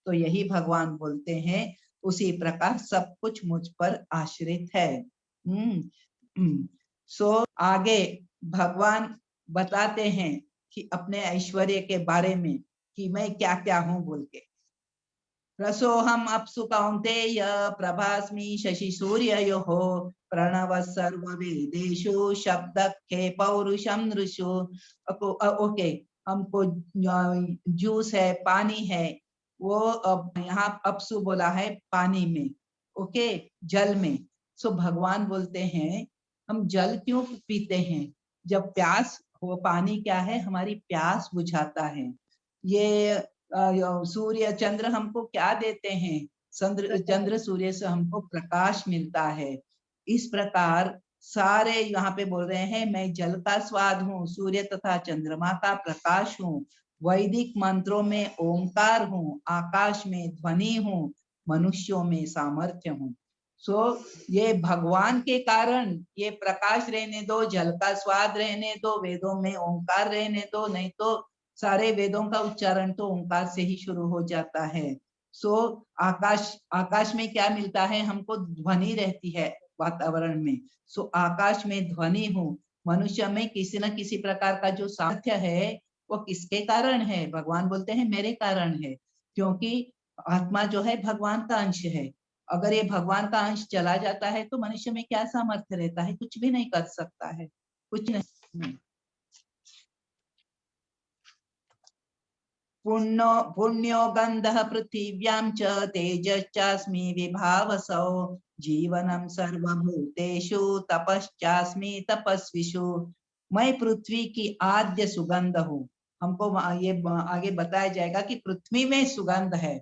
[SPEAKER 1] तो यही भगवान बोलते हैं उसी प्रकार सब कुछ मुझ पर आश्रित है। सो आगे भगवान बताते हैं कि अपने ऐश्वर्य के बारे में कि मैं क्या क्या हूं बोल के। रसोहम अप्सु कौन्तेय प्रभास्मि शशि सूर्ययोः प्रणव सर्ववेदेषु शब्दखे पौरुषम नृषु। ओके, हमको जूस है, पानी है, वो अब यहाँ अप्सु बोला है पानी में, ओके, जल में। सो भगवान बोलते हैं हम जल क्यों पीते हैं? जब प्यास हो, पानी क्या है? हमारी प्यास बुझाता है। ये सूर्य चंद्र हमको क्या देते हैं? चंद्र सूर्य से हमको प्रकाश मिलता है। इस प्रकार सारे यहाँ पे बोल रहे हैं मैं जल का स्वाद हूँ, सूर्य तथा चंद्रमा का प्रकाश हूँ, वैदिक मंत्रों में ओंकार हूँ, आकाश में ध्वनि हूँ, मनुष्यों में सामर्थ्य हूँ। सो ये भगवान के कारण ये प्रकाश रहने दो, जल का स्वाद रहने दो, वेदों में ओंकार रहने दो, नहीं तो सारे वेदों का उच्चारण तो ओंकार से ही शुरू हो जाता है। सो आकाश में क्या मिलता है हमको? ध्वनि रहती है वातावरण में। सो आकाश में ध्वनि हूँ, मनुष्य में किसी न किसी प्रकार का जो सामर्थ्य है वो किसके कारण है? भगवान बोलते हैं मेरे कारण है, क्योंकि आत्मा जो है भगवान का अंश है। अगर ये भगवान का अंश चला जाता है तो मनुष्य में क्या सामर्थ्य रहता है? कुछ भी नहीं कर सकता है, कुछ नहीं। पुण्यो गंधः पृथिव्यां च तेजश्चास्मि विभावसौ जीवनम सर्वभूतेषु तपश्चास्मि तपस्विषु। मैं पृथ्वी की आद्य सुगंध हूँ। हमको ये आगे बताया जाएगा कि पृथ्वी में सुगंध है।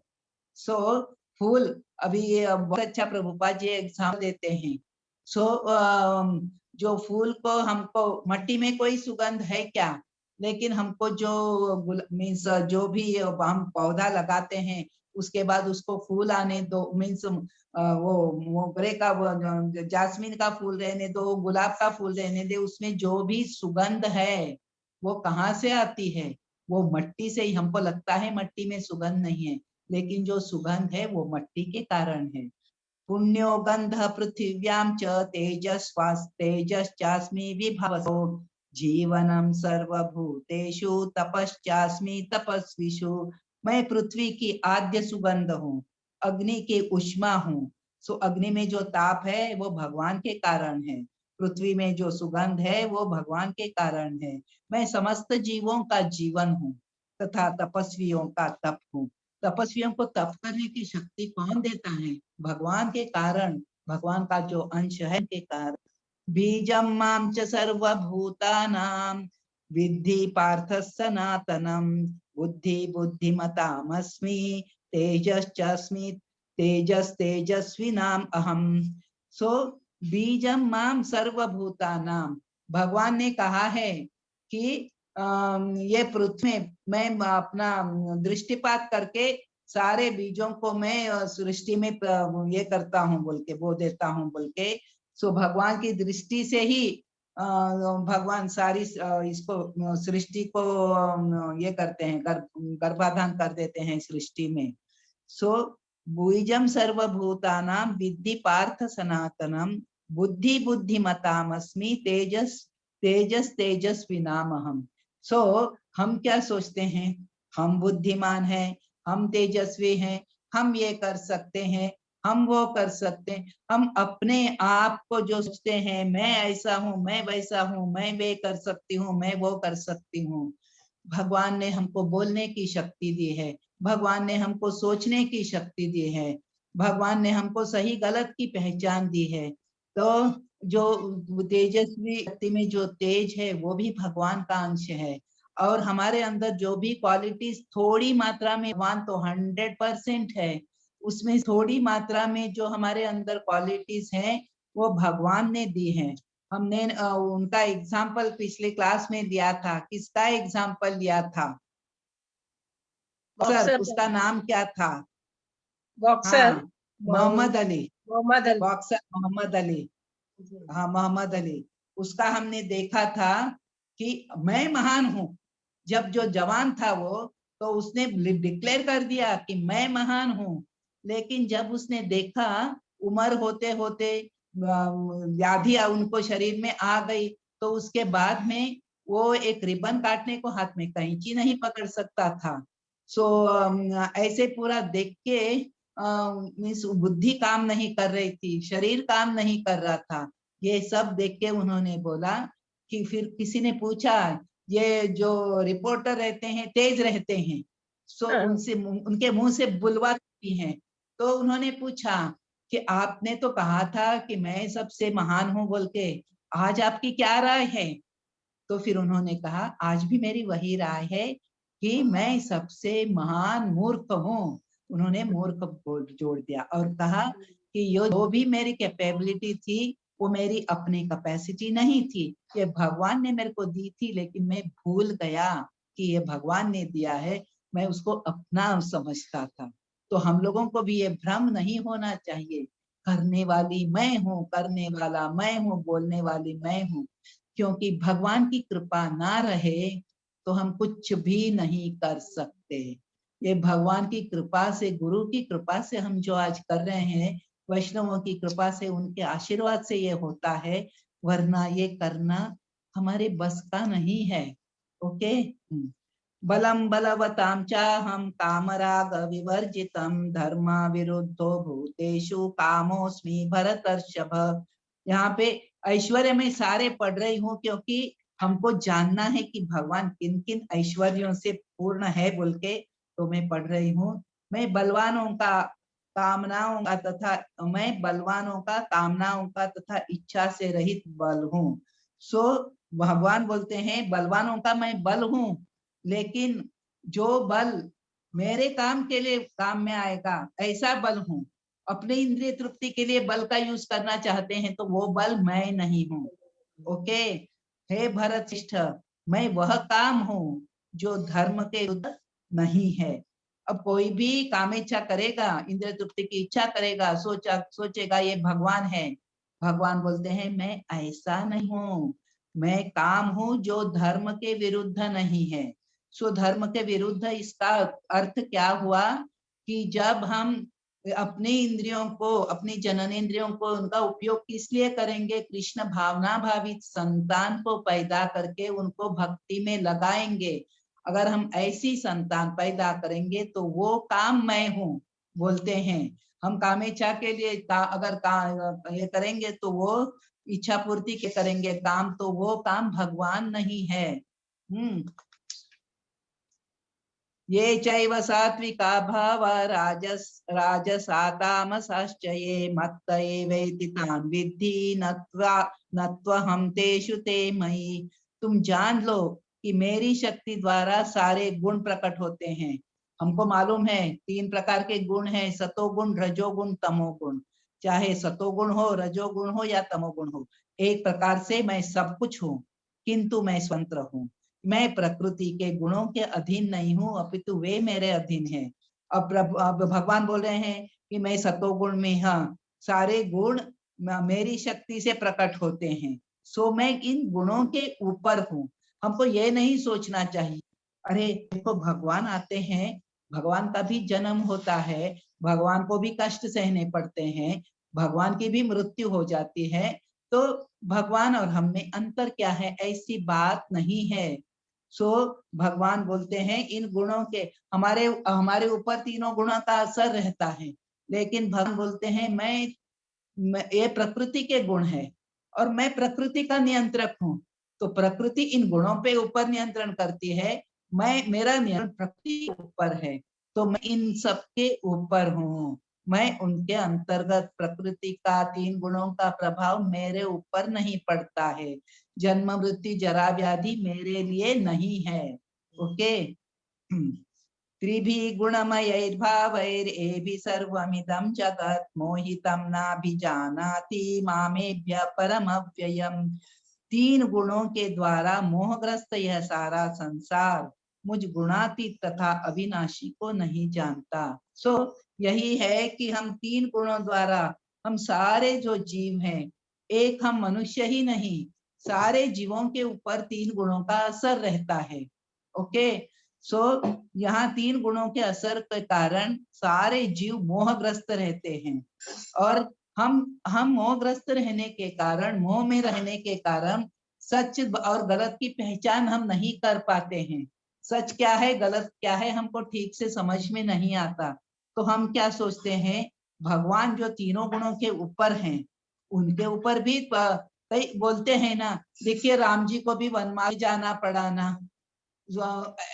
[SPEAKER 1] सो फूल, अभी ये बहुत अच्छा प्रभुपाद जी एग्जाम्पल देते हैं। सो जो फूल को हमको मट्टी में कोई सुगंध है क्या? लेकिन हमको जो मीन्स जो भी हम पौधा लगाते हैं उसके बाद उसको फूल आने दो, मीन्स वो मोगरे का जास्मीन का फूल रहने दो, गुलाब का फूल रहने दे, उसमें जो भी सुगंध है वो कहाँ से आती है? वो मट्टी से ही। हमको लगता है मट्टी में सुगंध नहीं है, लेकिन जो सुगंध है वो मट्टी के कारण है। पुण्यो गंध पृथिव्यां च तेजश्चास्मि विभावसो जीवनम सर्वभूतेषु तपश्चास्मि तपस्विषु। मैं पृथ्वी की आद्य सुगंध हूँ, अग्नि की उष्मा हूँ। सो अग्नि में जो ताप है वो भगवान के कारण है, पृथ्वी में जो सुगंध है वो भगवान के कारण है। मैं समस्त जीवों का जीवन हूँ तथा तपस्वियों का तप हूँ। तपस्वियों को तप करने की शक्ति कौन देता है? भगवान के कारण, भगवान का जो अंश है के कारण। बीजम मां च सर्वभूतानां विद्धि पार्थ सनातनम बुद्धि बुद्धिमतामस्मि तेजश्चास्मि तेजस्विनाम अहम। सो बीजम मां सर्वभूतानां, भगवान ने कहा है कि ये पृथ्वी मैं अपना दृष्टिपात करके सारे बीजों को मैं सृष्टि में ये करता हूँ बोल के, बो देता हूँ बोल के। सो भगवान की दृष्टि से ही भगवान सारी इसको सृष्टि को ये करते हैं, गर्भाधान कर देते हैं सृष्टि में। सो बीजम सर्वभूतानां विद्धि पार्थ सनातनम बुद्धि बुद्धिमतामस्मि तेजस्विनामहम। सो हम क्या सोचते हैं? हम बुद्धिमान हैं, हम तेजस्वी हैं, हम ये कर सकते हैं, हम वो कर सकते हैं। हम अपने आप को जो सोचते हैं, मैं ऐसा हूँ, मैं वैसा हूँ, मैं ये कर सकती हूँ, मैं वो कर सकती हूँ। भगवान ने हमको बोलने की शक्ति दी है, भगवान ने हमको सोचने की शक्ति दी है, भगवान ने हमको सही गलत की पहचान दी है। तो जो तेजस्वी व्यक्ति में जो तेज है वो भी भगवान का अंश है। और हमारे अंदर जो भी क्वालिटीज थोड़ी मात्रा में, भगवान तो 100% है, उसमें थोड़ी मात्रा में जो हमारे अंदर क्वालिटीज हैं वो भगवान ने दी है। हमने उनका एग्जाम्पल पिछले क्लास में दिया था। किसका एग्जाम्पल दिया था सर?
[SPEAKER 2] बॉक्सर
[SPEAKER 1] उसका नाम क्या था?
[SPEAKER 2] बॉक्सर
[SPEAKER 1] हाँ, मोहम्मद अली।
[SPEAKER 2] मोहम्मद अली।
[SPEAKER 1] बॉक्सर मोहम्मद अली। हाँ, मोहम्मद अली। उसका हमने देखा था कि मैं महान हूँ। जब जो जवान था वो, तो उसने डिक्लेयर कर दिया कि मैं महान हूँ। लेकिन जब उसने देखा उम्र होते होते व्याधि उनको शरीर में आ गई, तो उसके बाद में वो एक रिबन काटने को हाथ में कैंची नहीं पकड़ सकता था। सो ऐसे पूरा देख के मीन्स बुद्धि काम नहीं कर रही थी, शरीर काम नहीं कर रहा था। ये सब देख के उन्होंने बोला कि, फिर किसी ने पूछा, ये जो रिपोर्टर रहते हैं तेज रहते हैं, सो उनसे उनके मुंह से बुलवाती हैं। तो उन्होंने पूछा कि आपने तो कहा था कि मैं सबसे महान हूं बोल के, आज आपकी क्या राय है? तो फिर उन्होंने कहा, आज भी मेरी वही राय है कि मैं सबसे महान मूर्ख हूँ। उन्होंने मूर्ख जोड़ दिया और कहा कि ये जो भी मेरी कैपेबिलिटी थी वो मेरी अपनी कैपेसिटी नहीं थी, ये भगवान ने मेरे को दी थी, लेकिन मैं भूल गया कि ये भगवान ने दिया है, मैं उसको अपना समझता था। तो हम लोगों को भी ये भ्रम नहीं होना चाहिए, करने वाली मैं हूँ, करने वाला मैं हूँ, बोलने वाली मैं हूँ। क्योंकि भगवान की कृपा ना रहे तो हम कुछ भी नहीं कर सकते। ये भगवान की कृपा से, गुरु की कृपा से हम जो आज कर रहे हैं, वैष्णवों की कृपा से, उनके आशीर्वाद से ये होता है, वरना ये करना हमारे बस का नहीं है। ओके। बलम बलवताम चाहम कामराग विवर्जितम धर्म विरुद्धो भूतेषु कामोस्मि भरतर्षभ। यहाँ पे ऐश्वर्य में सारे पढ़ रही हूँ, क्योंकि हमको जानना है कि भगवान किन किन ऐश्वर्यों से पूर्ण है बोल के, तो मैं पढ़ रही हूँ। मैं बलवानों का कामनाओं का तथा मैं बलवानों का कामनाओं का तथा इच्छा से रहित बल हूँ। सो भगवान बोलते हैं बलवानों का मैं बल हूँ, लेकिन जो बल मेरे काम के लिए काम में आएगा ऐसा बल हूँ। अपने इंद्रिय तृप्ति के लिए बल का यूज करना चाहते हैं तो वो बल मैं नहीं हूँ। ओके। हे भरत श्रेष्ठ, मैं वह काम हूँ जो धर्म के विरुद्ध नहीं है। अब कोई भी काम इच्छा करेगा, इंद्रिय तृप्ति की इच्छा करेगा, सोचेगा ये भगवान है। भगवान बोलते हैं मैं ऐसा नहीं हूँ, मैं काम हूँ जो धर्म के विरुद्ध नहीं है। सो धर्म के विरुद्ध इसका अर्थ क्या हुआ कि जब हम अपने इंद्रियों को, अपनी जननेंद्रियों को, उनका उपयोग किस लिए करेंगे? कृष्ण भावना भावित संतान को पैदा करके उनको भक्ति में लगाएंगे। अगर हम ऐसी संतान पैदा करेंगे तो वो काम मैं हूँ बोलते हैं। हम कामेच्छा के लिए अगर ये करेंगे तो वो इच्छा पूर्ति के करेंगे काम, तो वो काम भगवान नहीं है। ये चैव सात्विका भाव राजसा तामसाश्च ये मत्त एवेति तान् विद्धि नत्वहं तेषु ते मयि। तुम जान लो कि मेरी शक्ति द्वारा सारे गुण प्रकट होते हैं। हमको मालूम है 3 प्रकार के गुण हैं, सतोगुण, रजोगुण, तमोगुण। चाहे सतोगुण हो, रजोगुण हो या तमोगुण हो, एक प्रकार से मैं सब कुछ हूँ, किंतु मैं स्वतंत्र हूँ। मैं प्रकृति के गुणों के अधीन नहीं हूँ, अपितु वे मेरे अधीन हैं। अब भगवान बोल रहे हैं कि मैं सतोगुण में, हाँ, सारे गुण मेरी शक्ति से प्रकट होते हैं। सो मैं इन गुणों के ऊपर हूँ। हमको ये नहीं सोचना चाहिए अरे देखो भगवान आते हैं, भगवान का भी जन्म होता है, भगवान को भी कष्ट सहने पड़ते हैं, भगवान की भी मृत्यु हो जाती है, तो भगवान और हम में अंतर क्या है? ऐसी बात नहीं है। सो भगवान बोलते हैं इन गुणों के हमारे हमारे ऊपर तीनों गुणों का असर रहता है, लेकिन भगवान बोलते हैं मैं ये प्रकृति के गुण है और मैं प्रकृति का नियंत्रक हूँ। तो प्रकृति इन गुणों पे ऊपर नियंत्रण करती है, मेरा नियंत्रण प्रकृति के ऊपर है, तो मैं इन सब के ऊपर हूँ, मैं उनके अंतर्गत। प्रकृति का तीन गुणों का प्रभाव मेरे ऊपर नहीं पड़ता है। जन्म मृत्यु जरा व्याधि मेरे लिए नहीं है। ओके। त्रिभिः गुणमयैर्भावैरेभिः सर्वमिदं जगत् मोहितं नाभिजानाति मामेभ्यः परमव्ययम्। तीन गुणों के द्वारा मोहग्रस्त यह सारा संसार मुझ गुणातीत तथा अविनाशी को नहीं जानता। सो यही है कि हम तीन गुणों द्वारा हम सारे जो जीव हैं, एक हम मनुष्य ही नहीं, सारे जीवों के ऊपर तीन गुणों का असर रहता है। ओके। सो यहाँ तीन गुणों के असर के कारण सारे जीव मोहग्रस्त रहते हैं, और हम मोहग्रस्त रहने के कारण, मोह में रहने के कारण सच और गलत की पहचान हम नहीं कर पाते हैं। सच क्या है, गलत क्या है, हमको ठीक से समझ में नहीं आता। तो हम क्या सोचते हैं, भगवान जो तीनों गुणों के ऊपर हैं, उनके ऊपर भी कई बोलते हैं ना, देखिए राम जी को भी वनवास जाना पड़ा ना,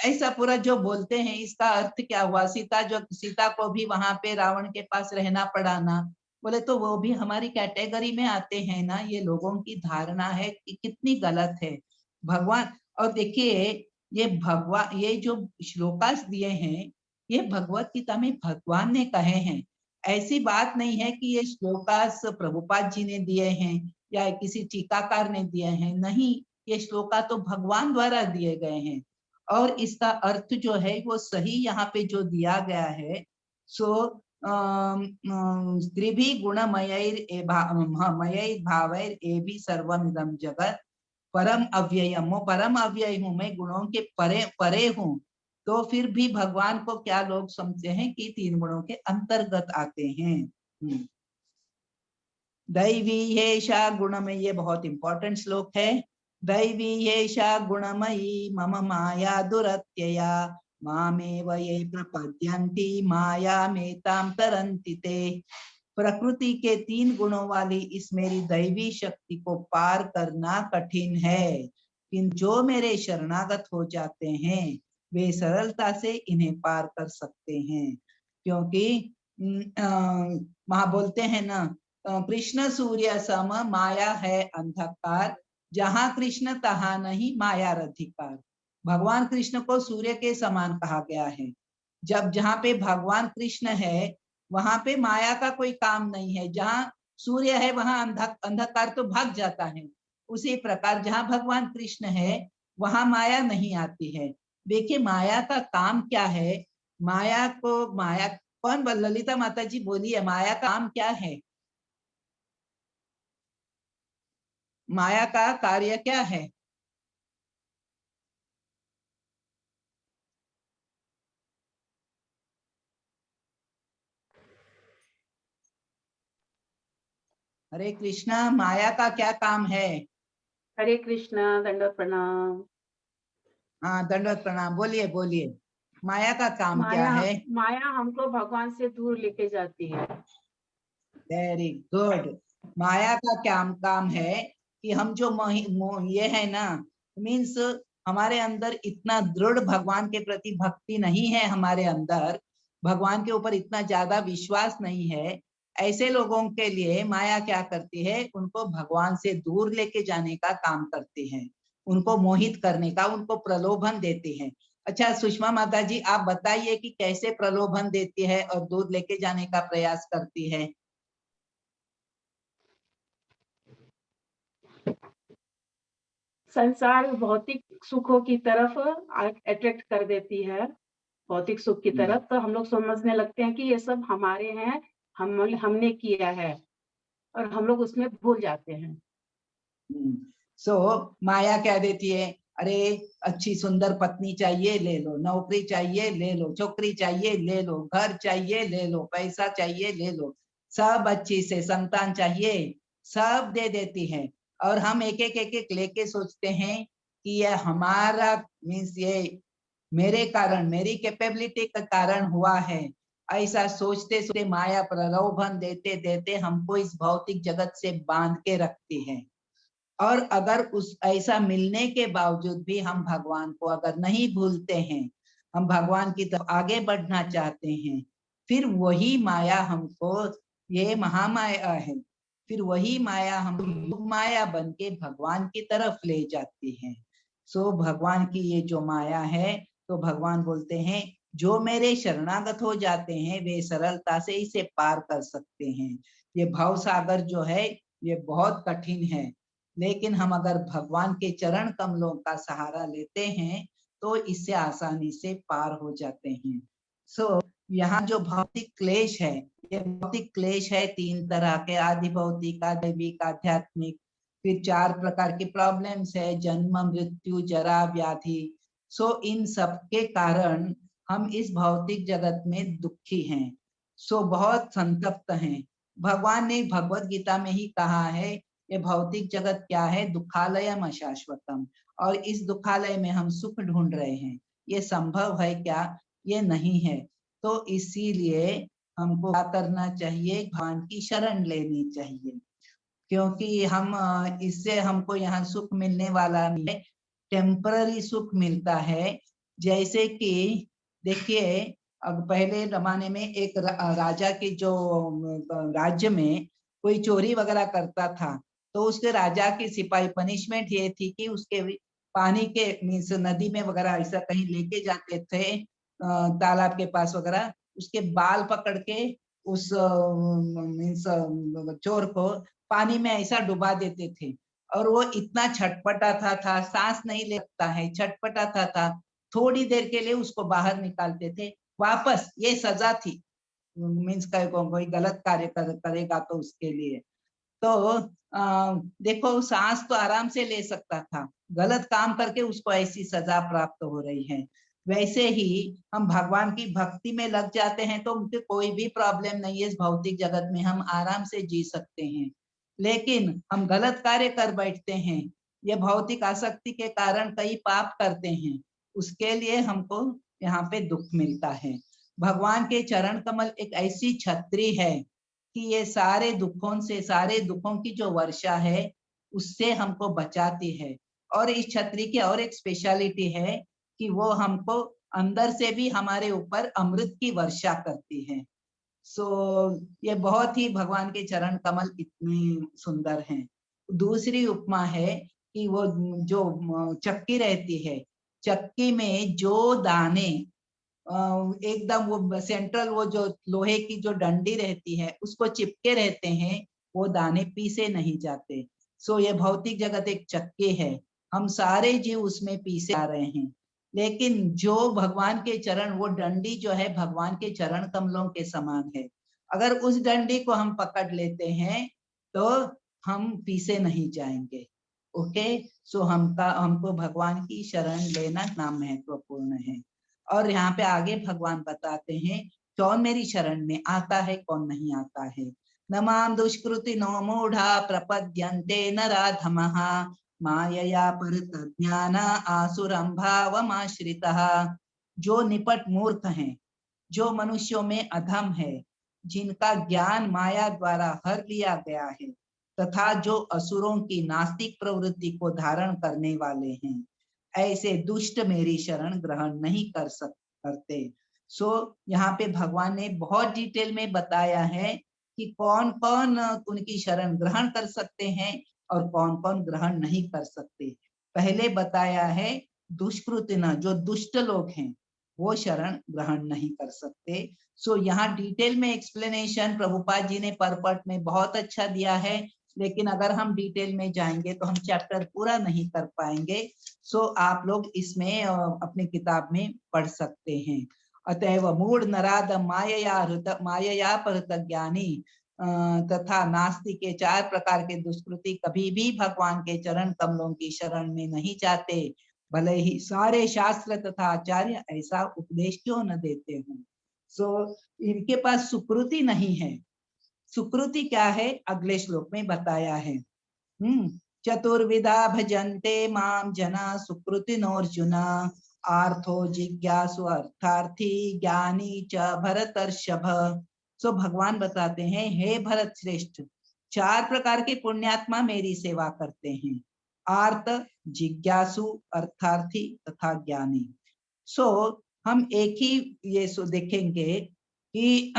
[SPEAKER 1] ऐसा पूरा जो बोलते हैं, इसका अर्थ क्या हुआ, सीता को भी वहां पे रावण के पास रहना पड़ा ना, बोले तो वो भी हमारी कैटेगरी में आते हैं ना। ये लोगों की धारणा है कि कितनी गलत है। भगवान, और देखिए ये जो श्लोकास दिए हैं, ये भगवत गीता में भगवान ने कहे हैं। ऐसी बात नहीं है कि ये श्लोकास प्रभुपाद जी ने दिए हैं या किसी टीकाकार ने दिए हैं, नहीं, ये श्लोका तो भगवान द्वारा दिए गए हैं। और इसका अर्थ जो है वो सही यहाँ पे जो दिया गया है, सो त्रिभी गुणमयैर भावैर एभि सर्वमिदं जगत परम अव्ययम। वो परम अव्यय हूँ, मैं गुणों के परे परे हूँ। तो फिर भी भगवान को क्या लोग समझते हैं कि तीन गुणों के अंतर्गत आते हैं। दैवी येषा गुणमय, ये बहुत इंपॉर्टेंट श्लोक है। दैवी येषा गुणमयी मम माया दुरत्यया मामेव ये प्रपद्यन्ति मायामेतां तरन्ति ते। प्रकृति के तीन गुणों वाली इस मेरी दैवी शक्ति को पार करना कठिन है, किंतु जो मेरे शरणागत हो जाते हैं वे सरलता से इन्हें पार कर सकते हैं। क्योंकि वहां बोलते हैं ना, कृष्ण सूर्य सम माया है अंधकार, जहां कृष्ण तहां नहीं माया अधिकार। भगवान कृष्ण को सूर्य के समान कहा गया है। जब जहाँ पे भगवान कृष्ण है वहां पे माया का कोई काम नहीं है। जहाँ सूर्य है वहां अंधकार तो भाग जाता है। उसी प्रकार जहाँ भगवान कृष्ण है वहां माया नहीं आती है। देखिए माया का काम क्या है, माया कौन, ललिता माता जी बोलिए, माया का काम क्या है, माया का कार्य क्या है? हरे कृष्णा, माया का क्या काम है?
[SPEAKER 5] हरे कृष्णा, दंडवत प्रणाम।
[SPEAKER 1] हाँ दंडवत प्रणाम, बोलिए बोलिए, माया का काम क्या है?
[SPEAKER 5] माया हमको भगवान से दूर लेके जाती है।
[SPEAKER 1] Very good. माया का क्या काम है कि हम जो ये है ना, मीन्स हमारे अंदर इतना दृढ़ भगवान के प्रति भक्ति नहीं है, हमारे अंदर भगवान के ऊपर इतना ज्यादा विश्वास नहीं है। ऐसे लोगों के लिए माया क्या करती है, उनको भगवान से दूर लेके जाने का काम करती है, उनको मोहित करने का, उनको प्रलोभन देती है। अच्छा सुषमा माता जी, आप बताइए कि कैसे प्रलोभन देती है और दूर लेके जाने का प्रयास करती है?
[SPEAKER 5] संसार भौतिक सुखों की तरफ अट्रैक्ट कर देती है, भौतिक सुख की तरफ। तो हम लोग समझने लगते हैं कि ये सब हमारे हैं, हमने किया है, और हम लोग उसमें भूल जाते हैं।
[SPEAKER 1] सो माया क्या देती है, अरे अच्छी सुंदर पत्नी चाहिए ले लो, नौकरी चाहिए ले लो, छोकरी चाहिए ले लो, घर चाहिए ले लो, पैसा चाहिए ले लो, सब अच्छी से संतान चाहिए, सब दे देती है। और हम एक एक लेके सोचते हैं कि ये हमारा मीन्स ये मेरे कारण, मेरी कैपेबिलिटी का कारण हुआ है, ऐसा सोचते सोचते माया प्रलोभन देते देते हमको इस भौतिक जगत से बांध के रखती है। और अगर उस ऐसा मिलने के बावजूद भी हम भगवान को अगर नहीं भूलते हैं, हम भगवान की तरफ आगे बढ़ना चाहते हैं, फिर वही माया हमको, ये महामाया है, फिर वही माया हम माया बन के भगवान की तरफ ले जाती है। सो भगवान की ये जो माया है, तो भगवान बोलते हैं जो मेरे शरणागत हो जाते हैं वे सरलता से इसे पार कर सकते हैं। ये भव सागर जो है ये बहुत कठिन है, लेकिन हम अगर भगवान के चरण कमलों का सहारा लेते हैं तो इससे आसानी से पार हो जाते हैं। सो यहाँ जो भौतिक क्लेश है, ये भौतिक क्लेश है 3 तरह के, आदि भौतिक, दैविक, आध्यात्मिक। फिर 4 प्रकार की प्रॉब्लम्स है, जन्म, मृत्यु, जरा, व्याधि। सो इन सब के कारण हम इस भौतिक जगत में दुखी हैं, सो बहुत संतप्त हैं। भगवान ने भगवत गीता में ही कहा है ये भौतिक जगत क्या है, दुखालयम अशाश्वतम, और इस दुखालय में हम सुख ढूंढ रहे हैं, ये संभव है क्या? ये नहीं है। तो इसीलिए हमको क्या करना चाहिए, भगवान की शरण लेनी चाहिए, क्योंकि हम इससे हमको यहाँ सुख मिलने वाला नहीं है, टेम्पररी सुख मिलता है। जैसे कि देखिए, अब पहले जमाने में एक राजा के जो राज्य में कोई चोरी वगैरह करता था, तो उसके राजा की सिपाही पनिशमेंट ये थी कि उसके पानी के मीन्स नदी में वगैरह ऐसा कहीं लेके जाते थे, तालाब के पास वगैरह, उसके बाल पकड़ के उस मीन्स चोर को पानी में ऐसा डुबा देते थे, और वो इतना छटपटाता था, सांस नहीं लेता है, छटपटाता था, थोड़ी देर के लिए उसको बाहर निकालते थे वापस। ये सजा थी, मीन्स कोई गलत कार्य करेगा तो उसके लिए। तो देखो, सांस तो आराम से ले सकता था, गलत काम करके उसको ऐसी सजा प्राप्त हो रही है। वैसे ही हम भगवान की भक्ति में लग जाते हैं तो उनके कोई भी प्रॉब्लम नहीं है, इस भौतिक जगत में हम आराम से जी सकते हैं। लेकिन हम गलत कार्य कर बैठते हैं, ये भौतिक आसक्ति के कारण कई पाप करते हैं, उसके लिए हमको यहाँ पे दुख मिलता है। भगवान के चरण कमल एक ऐसी छतरी है कि ये सारे दुखों से, सारे दुखों की जो वर्षा है उससे हमको बचाती है। और इस छतरी की और एक स्पेशलिटी है कि वो हमको अंदर से भी हमारे ऊपर अमृत की वर्षा करती है। सो ये बहुत ही भगवान के चरण कमल इतने सुंदर हैं। दूसरी उपमा है कि वो जो चक्की रहती है, चक्की में जो दाने एकदम वो सेंट्रल, वो जो लोहे की जो डंडी रहती है उसको चिपके रहते हैं, वो दाने पीसे नहीं जाते। सो ये भौतिक जगत एक चक्की है, हम सारे जीव उसमें पीसे आ रहे हैं, लेकिन जो भगवान के चरण, वो डंडी जो है भगवान के चरण कमलों के समान है। अगर उस डंडी को हम पकड़ लेते हैं तो हम पीसे नहीं जाएंगे। ओके, सो हमको भगवान की शरण लेना ना महत्वपूर्ण है। और यहाँ पे आगे भगवान बताते हैं कौन मेरी शरण में आता है, कौन नहीं आता है। नमाम दुष्कृति नो मूढ़ा प्रपद्यन्ते नराधमः मायया परतज्ञान आसुरं भावमाश्रितः। जो निपट मूर्ख हैं, जो मनुष्यों में अधम है, जिनका ज्ञान माया द्वारा हर लिया गया है, तथा जो असुरों की नास्तिक प्रवृत्ति को धारण करने वाले हैं, ऐसे दुष्ट मेरी शरण ग्रहण नहीं करते। सो यहाँ पे भगवान ने बहुत डिटेल में बताया है कि कौन कौन उनकी शरण ग्रहण कर सकते हैं और कौन कौन ग्रहण नहीं कर सकते। पहले बताया है दुष्कृतिना, जो दुष्ट लोग हैं वो शरण ग्रहण नहीं कर सकते। सो यहाँ डिटेल में एक्सप्लेनेशन प्रभुपाद जी ने परपट में बहुत अच्छा दिया है, लेकिन अगर हम डिटेल में जाएंगे तो हम चैप्टर पूरा नहीं कर पाएंगे। सो आप लोग इसमें अपनी किताब में पढ़ सकते हैं। अतएव मूढ़ नराद मायया परत ज्ञानी तथा नास्तिक के 4 प्रकार के दुष्कृति कभी भी भगवान के चरण कमलों की शरण में नहीं जाते, भले ही सारे शास्त्र तथा आचार्य ऐसा उपदेश क्यों न देते हों। सो इनके पास सुकृति नहीं है। सुकृति क्या है, अगले श्लोक में बताया है। चतुर्विधा भजन्ते माम जना सुकृतिनोऽर्जुन आर्थो जिज्ञासु अर्थार्थी ज्ञानी च भरतर्षभ। सो भगवान बताते हैं, हे भरत श्रेष्ठ, 4 प्रकार के पुण्यात्मा मेरी सेवा करते हैं, आर्त, जिज्ञासु, अर्थार्थी तथा ज्ञानी। सो हम एक ही ये देखेंगे कि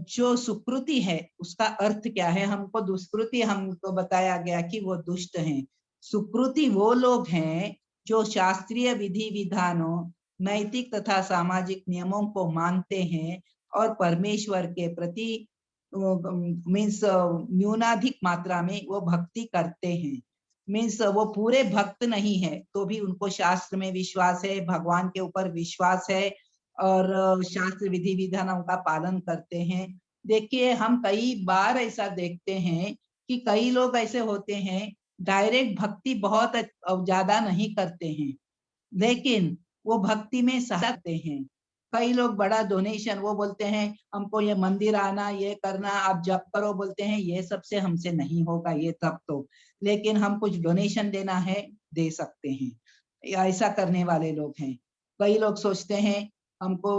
[SPEAKER 1] जो सुकृति है उसका अर्थ क्या है। हमको दुष्कृति हमको बताया गया कि वो दुष्ट हैं। सुकृति वो लोग हैं जो शास्त्रीय विधि विधानों, नैतिक तथा सामाजिक नियमों को मानते हैं और परमेश्वर के प्रति मीन्स न्यूनाधिक मात्रा में वो भक्ति करते हैं। मीन्स वो पूरे भक्त नहीं है तो भी उनको शास्त्र में विश्वास है, भगवान के ऊपर विश्वास है और शास्त्र विधि विधानों का पालन करते हैं। देखिए, हम कई बार ऐसा देखते हैं कि कई लोग ऐसे होते हैं डायरेक्ट भक्ति बहुत ज्यादा नहीं करते हैं, लेकिन वो भक्ति में सहते हैं। कई लोग बड़ा डोनेशन, वो बोलते हैं हमको ये मंदिर आना, ये करना, आप जप करो, बोलते हैं ये सबसे हमसे नहीं होगा ये तब तो, लेकिन हम कुछ डोनेशन देना है दे सकते हैं। ऐसा करने वाले लोग हैं। कई लोग सोचते हैं हमको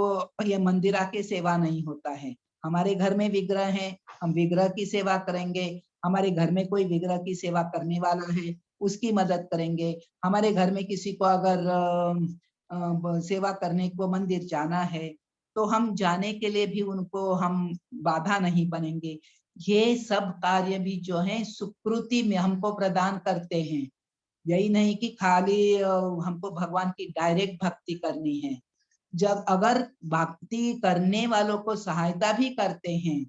[SPEAKER 1] ये मंदिर आके सेवा नहीं होता है, हमारे घर में विग्रह है, हम विग्रह की सेवा करेंगे, हमारे घर में कोई विग्रह की सेवा करने वाला है उसकी मदद करेंगे, हमारे घर में किसी को अगर सेवा करने को मंदिर जाना है तो हम जाने के लिए भी उनको हम बाधा नहीं बनेंगे। ये सब कार्य भी जो है सुकृति में हमको प्रदान करते हैं। यही नहीं कि खाली हमको भगवान की डायरेक्ट भक्ति करनी है। जब अगर भक्ति करने वालों को सहायता भी करते हैं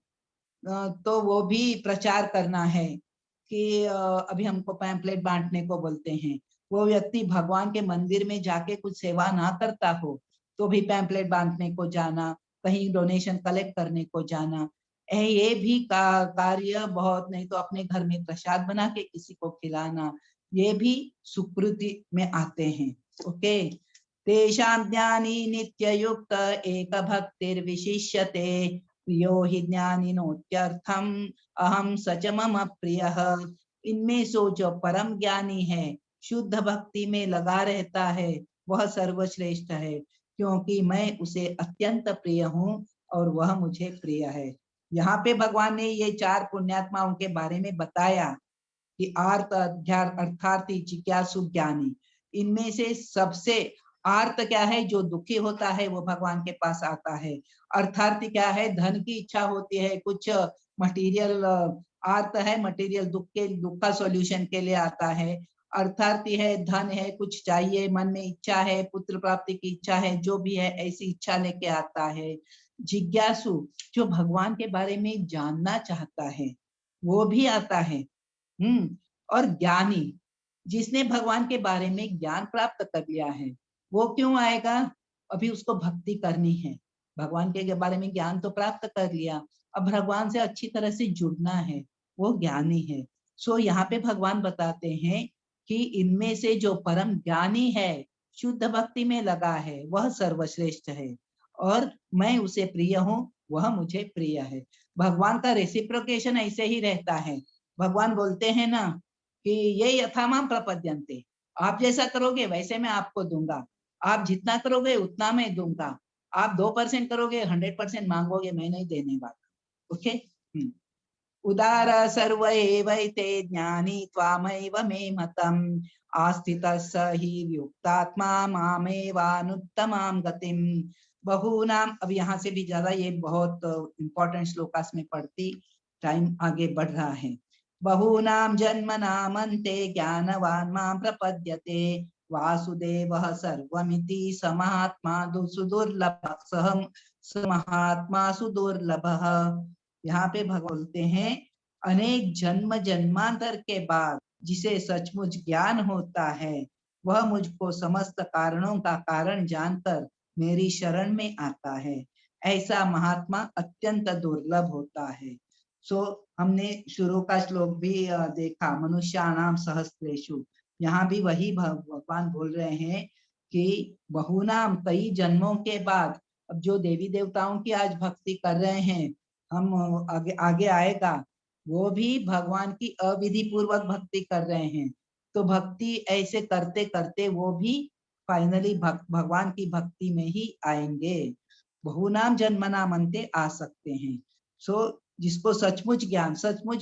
[SPEAKER 1] तो वो भी प्रचार करना है कि अभी हमको पैम्पलेट बांटने को बोलते हैं, वो व्यक्ति भगवान के मंदिर में जाके कुछ सेवा ना करता हो तो भी पैम्पलेट बांटने को जाना, कहीं डोनेशन कलेक्ट करने को जाना, ये भी कार्य बहुत, नहीं तो अपने घर में प्रसाद बना के किसी को खिलाना, ये भी सुकृति में आते हैं। ओके, तेषां ज्ञानी नित्ययुक्त एक भक्तिर्विशिष्यते प्रियो हि ज्ञानिनोत्यर्थम अहम सच मम प्रियः। इनमें सो जो परम ज्ञानी है, शुद्ध भक्ति में लगा रहता है, वह सर्वश्रेष्ठ है, क्योंकि मैं उसे अत्यंत प्रिय हूँ और वह मुझे प्रिय है। यहाँ पे भगवान ने ये 4 पुण्यात्माओं के बारे में बताया कि आर्त, अर्थार्थी, जिज्ञासु, ज्ञानी। इनमें से सबसे आर्त क्या है, जो दुखी होता है वो भगवान के पास आता है। अर्थार्थी क्या है, धन की इच्छा होती है, कुछ मटेरियल आर्त है, मटेरियल दुख का सॉल्यूशन के लिए आता है। अर्थार्थी है, धन है, कुछ चाहिए, मन में इच्छा है, पुत्र प्राप्ति की इच्छा है, जो भी है ऐसी इच्छा लेके आता है। जिज्ञासु जो भगवान के बारे में जानना चाहता है वो भी आता है। और ज्ञानी जिसने भगवान के बारे में ज्ञान प्राप्त कर लिया है, वो क्यों आएगा, अभी उसको भक्ति करनी है, भगवान के बारे में ज्ञान तो प्राप्त कर लिया, अब भगवान से अच्छी तरह से जुड़ना है, वो ज्ञानी है। सो यहाँ पे भगवान बताते हैं कि इनमें से जो परम ज्ञानी है, शुद्ध भक्ति में लगा है, वह सर्वश्रेष्ठ है और मैं उसे प्रिय हूँ, वह मुझे प्रिय है। भगवान का रेसिप्रोकेशन ऐसे ही रहता है। भगवान बोलते हैं ना कि ये यथामाम प्रपद्यन्ते, आप जैसा करोगे वैसे मैं आपको दूंगा, आप जितना करोगे उतना मैं दूंगा, आप 2% करोगे 100% मांगोगे, मैं नहीं देने वाला। ओके, उदार सर्व एवैते ज्ञानी त्वामैव मे मतम् आस्थितः स हि युक्तात्मा मामेवानुत्तमां गतिम्। बहूनाम, अब यहाँ से भी ज्यादा ये बहुत इंपॉर्टेंट श्लोकास में पढ़ती, टाइम आगे बढ़ रहा है। बहूनाम जन्मनामन्ते ज्ञानवान् मां प्रपद्यते वासुदेवः सर्वमिति समात्मा सुदुर्लभः सहम समात्मा सुदुर्लभः। यहाँ पे भगवान बोलते हैं, अनेक जन्म जन्मांतर के बाद जिसे सचमुच ज्ञान होता है, वह मुझको समस्त कारणों का कारण जानकर मेरी शरण में आता है। ऐसा महात्मा अत्यंत दुर्लभ होता है। सो हमने शुरू का श्लोक भी देखा, मनुष्याणाम सहस्रेषु, यहाँ भी वही भगवान बोल रहे हैं कि बहुनाम, कई जन्मों के बाद, अब जो देवी देवताओं की आज भक्ति कर रहे हैं, हम आगे आएगा वो भी भगवान की अविधि पूर्वक भक्ति कर रहे हैं। तो भक्ति ऐसे करते करते वो भी फाइनली भगवान की भक्ति में ही आएंगे। बहुनाम जन्मनाम अंते आ सकते हैं। सो जिसको सचमुच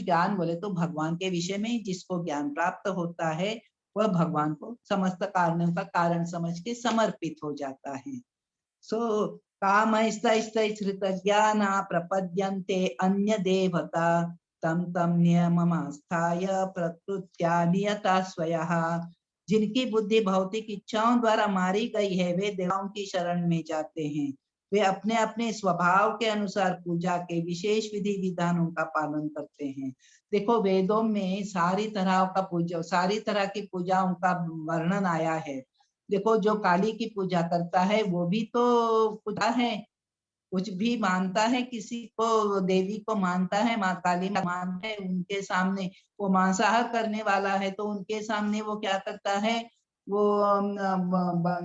[SPEAKER 1] ज्ञान बोले तो भगवान के विषय में जिसको ज्ञान प्राप्त होता है वह भगवान को समस्त कारणों का कारण समझ के समर्पित हो जाता है। सो कामैस्तैस्तैश्रित ज्ञाना प्रपद्यन्ते अन्य देवता तम तम नियममास्थाय प्रकृत्या नियता स्वयः। जिनकी बुद्धि भौतिक इच्छाओं द्वारा मारी गई है वे देवताओं की शरण में जाते हैं। वे अपने अपने स्वभाव के अनुसार पूजा के विशेष विधि विधानों का पालन करते हैं। देखो वेदों में सारी तरह की पूजाओं का वर्णन आया है। देखो जो काली की पूजा करता है वो भी तो पूजा है, कुछ भी मानता है, किसी को देवी को मानता है, माँ काली मानता है, उनके सामने वो मांसाहार करने वाला है तो उनके सामने वो क्या करता है, वो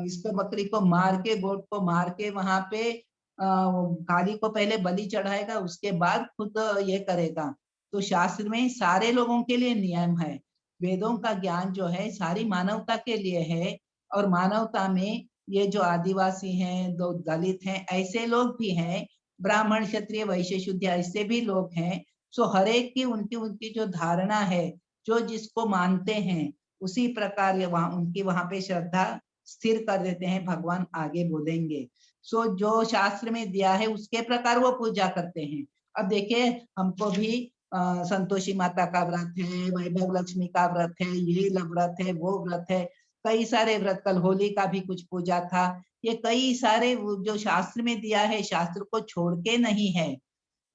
[SPEAKER 1] इसको बकरी को मार के, गोट को मार के वहां पे काली को पहले बलि चढ़ाएगा, उसके बाद खुद ये करेगा। तो शास्त्र में सारे लोगों के लिए नियम है। वेदों का ज्ञान जो है सारी मानवता के लिए है, और मानवता में ये जो आदिवासी हैं, दो दलित हैं, ऐसे लोग भी हैं, ब्राह्मण क्षत्रिय वैश्य शूद्र ऐसे भी लोग हैं। सो हर एक की उनकी जो धारणा है, जो जिसको मानते हैं उसी प्रकार उनकी वहां पे श्रद्धा स्थिर कर देते हैं, भगवान आगे बोलेंगे। सो जो शास्त्र में दिया है उसके प्रकार वो पूजा करते हैं। अब देखिए हमको भी संतोषी माता का व्रत है, वैभव लक्ष्मी का व्रत है, ये व्रत है, वो व्रत है, कई सारे व्रत, कल होली का भी कुछ पूजा था। ये कई सारे जो शास्त्र में दिया है, शास्त्र को छोड़ के नहीं है,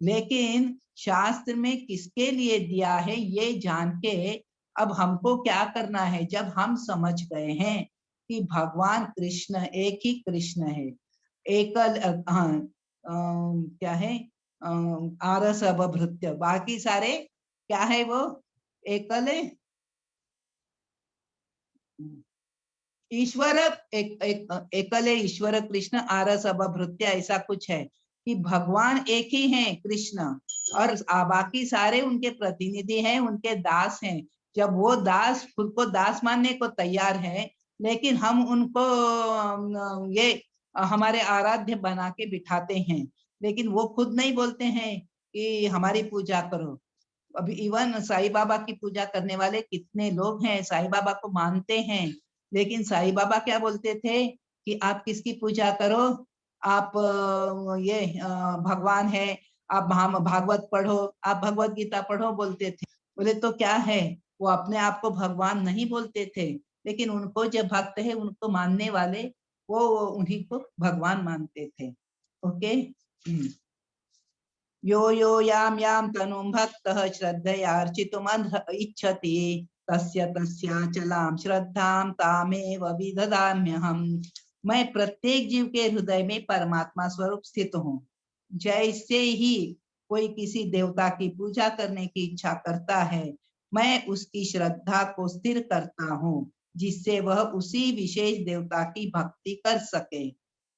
[SPEAKER 1] लेकिन शास्त्र में किसके लिए दिया है ये जान के अब हमको क्या करना है। जब हम समझ गए हैं कि भगवान कृष्ण एक ही कृष्ण है, एकल क्या है, आरस अभभृत्य, बाकी सारे क्या है, वो एकल ईश्वर, एकले ईश्वर कृष्ण आरस अभभृत्य, ऐसा कुछ है कि भगवान एक ही हैं कृष्ण, और बाकी सारे उनके प्रतिनिधि हैं, उनके दास हैं। जब वो दास खुद को दास मानने को तैयार है, लेकिन हम उनको ये हमारे आराध्य बना के बिठाते हैं, लेकिन वो खुद नहीं बोलते हैं कि हमारी पूजा करो। अभी इवन साईं बाबा की पूजा करने वाले कितने लोग हैं, साईं बाबा को मानते हैं, लेकिन साईं बाबा क्या बोलते थे कि आप किसकी पूजा करो, आप ये भगवान है, आप भागवत पढ़ो, आप भगवत गीता पढ़ो बोलते थे। बोले तो क्या है, वो अपने आप को भगवान नहीं बोलते थे, लेकिन उनको जो भक्त है, उनको मानने वाले वो उन्हीं को भगवान मानते थे। ओके। यो यो याम याम तनुं भक्तः श्रद्धयार्चितुम् इच्छति तस्य तस्याचलां श्रद्धां तामेव विदधाम्यहम्। मैं प्रत्येक जीव के हृदय में परमात्मा स्वरूप स्थित हूँ। जैसे ही कोई किसी देवता की पूजा करने की इच्छा करता है, मैं उसकी श्रद्धा को स्थिर करता हूँ, जिससे वह उसी विशेष देवता की भक्ति कर सके।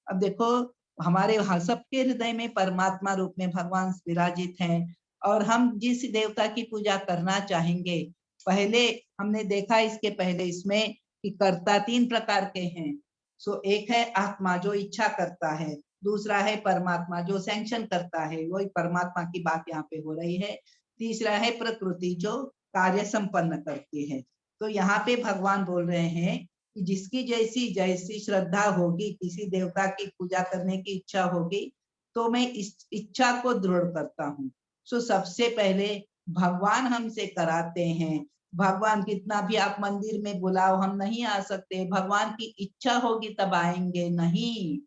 [SPEAKER 1] अब देखो हमारे सबके हृदय में परमात्मा रूप में भगवान विराजित हैं, और हम जिस देवता की पूजा करना चाहेंगे, पहले हमने देखा इसके पहले इसमें कि कर्ता 3 प्रकार के हैं। सो एक है आत्मा जो इच्छा करता है, दूसरा है परमात्मा जो सैंक्शन करता है, वही परमात्मा की बात यहाँ पे हो रही है, तीसरा है प्रकृति जो कार्य संपन्न करती है। तो यहाँ पे भगवान बोल रहे हैं कि जिसकी जैसी जैसी श्रद्धा होगी, किसी देवता की पूजा करने की इच्छा होगी, तो मैं इस इच्छा को दृढ़ करता हूँ। सो सबसे पहले भगवान हमसे कराते हैं। भगवान कितना भी आप मंदिर में बुलाओ, हम नहीं आ सकते, भगवान की इच्छा होगी तब आएंगे, नहीं।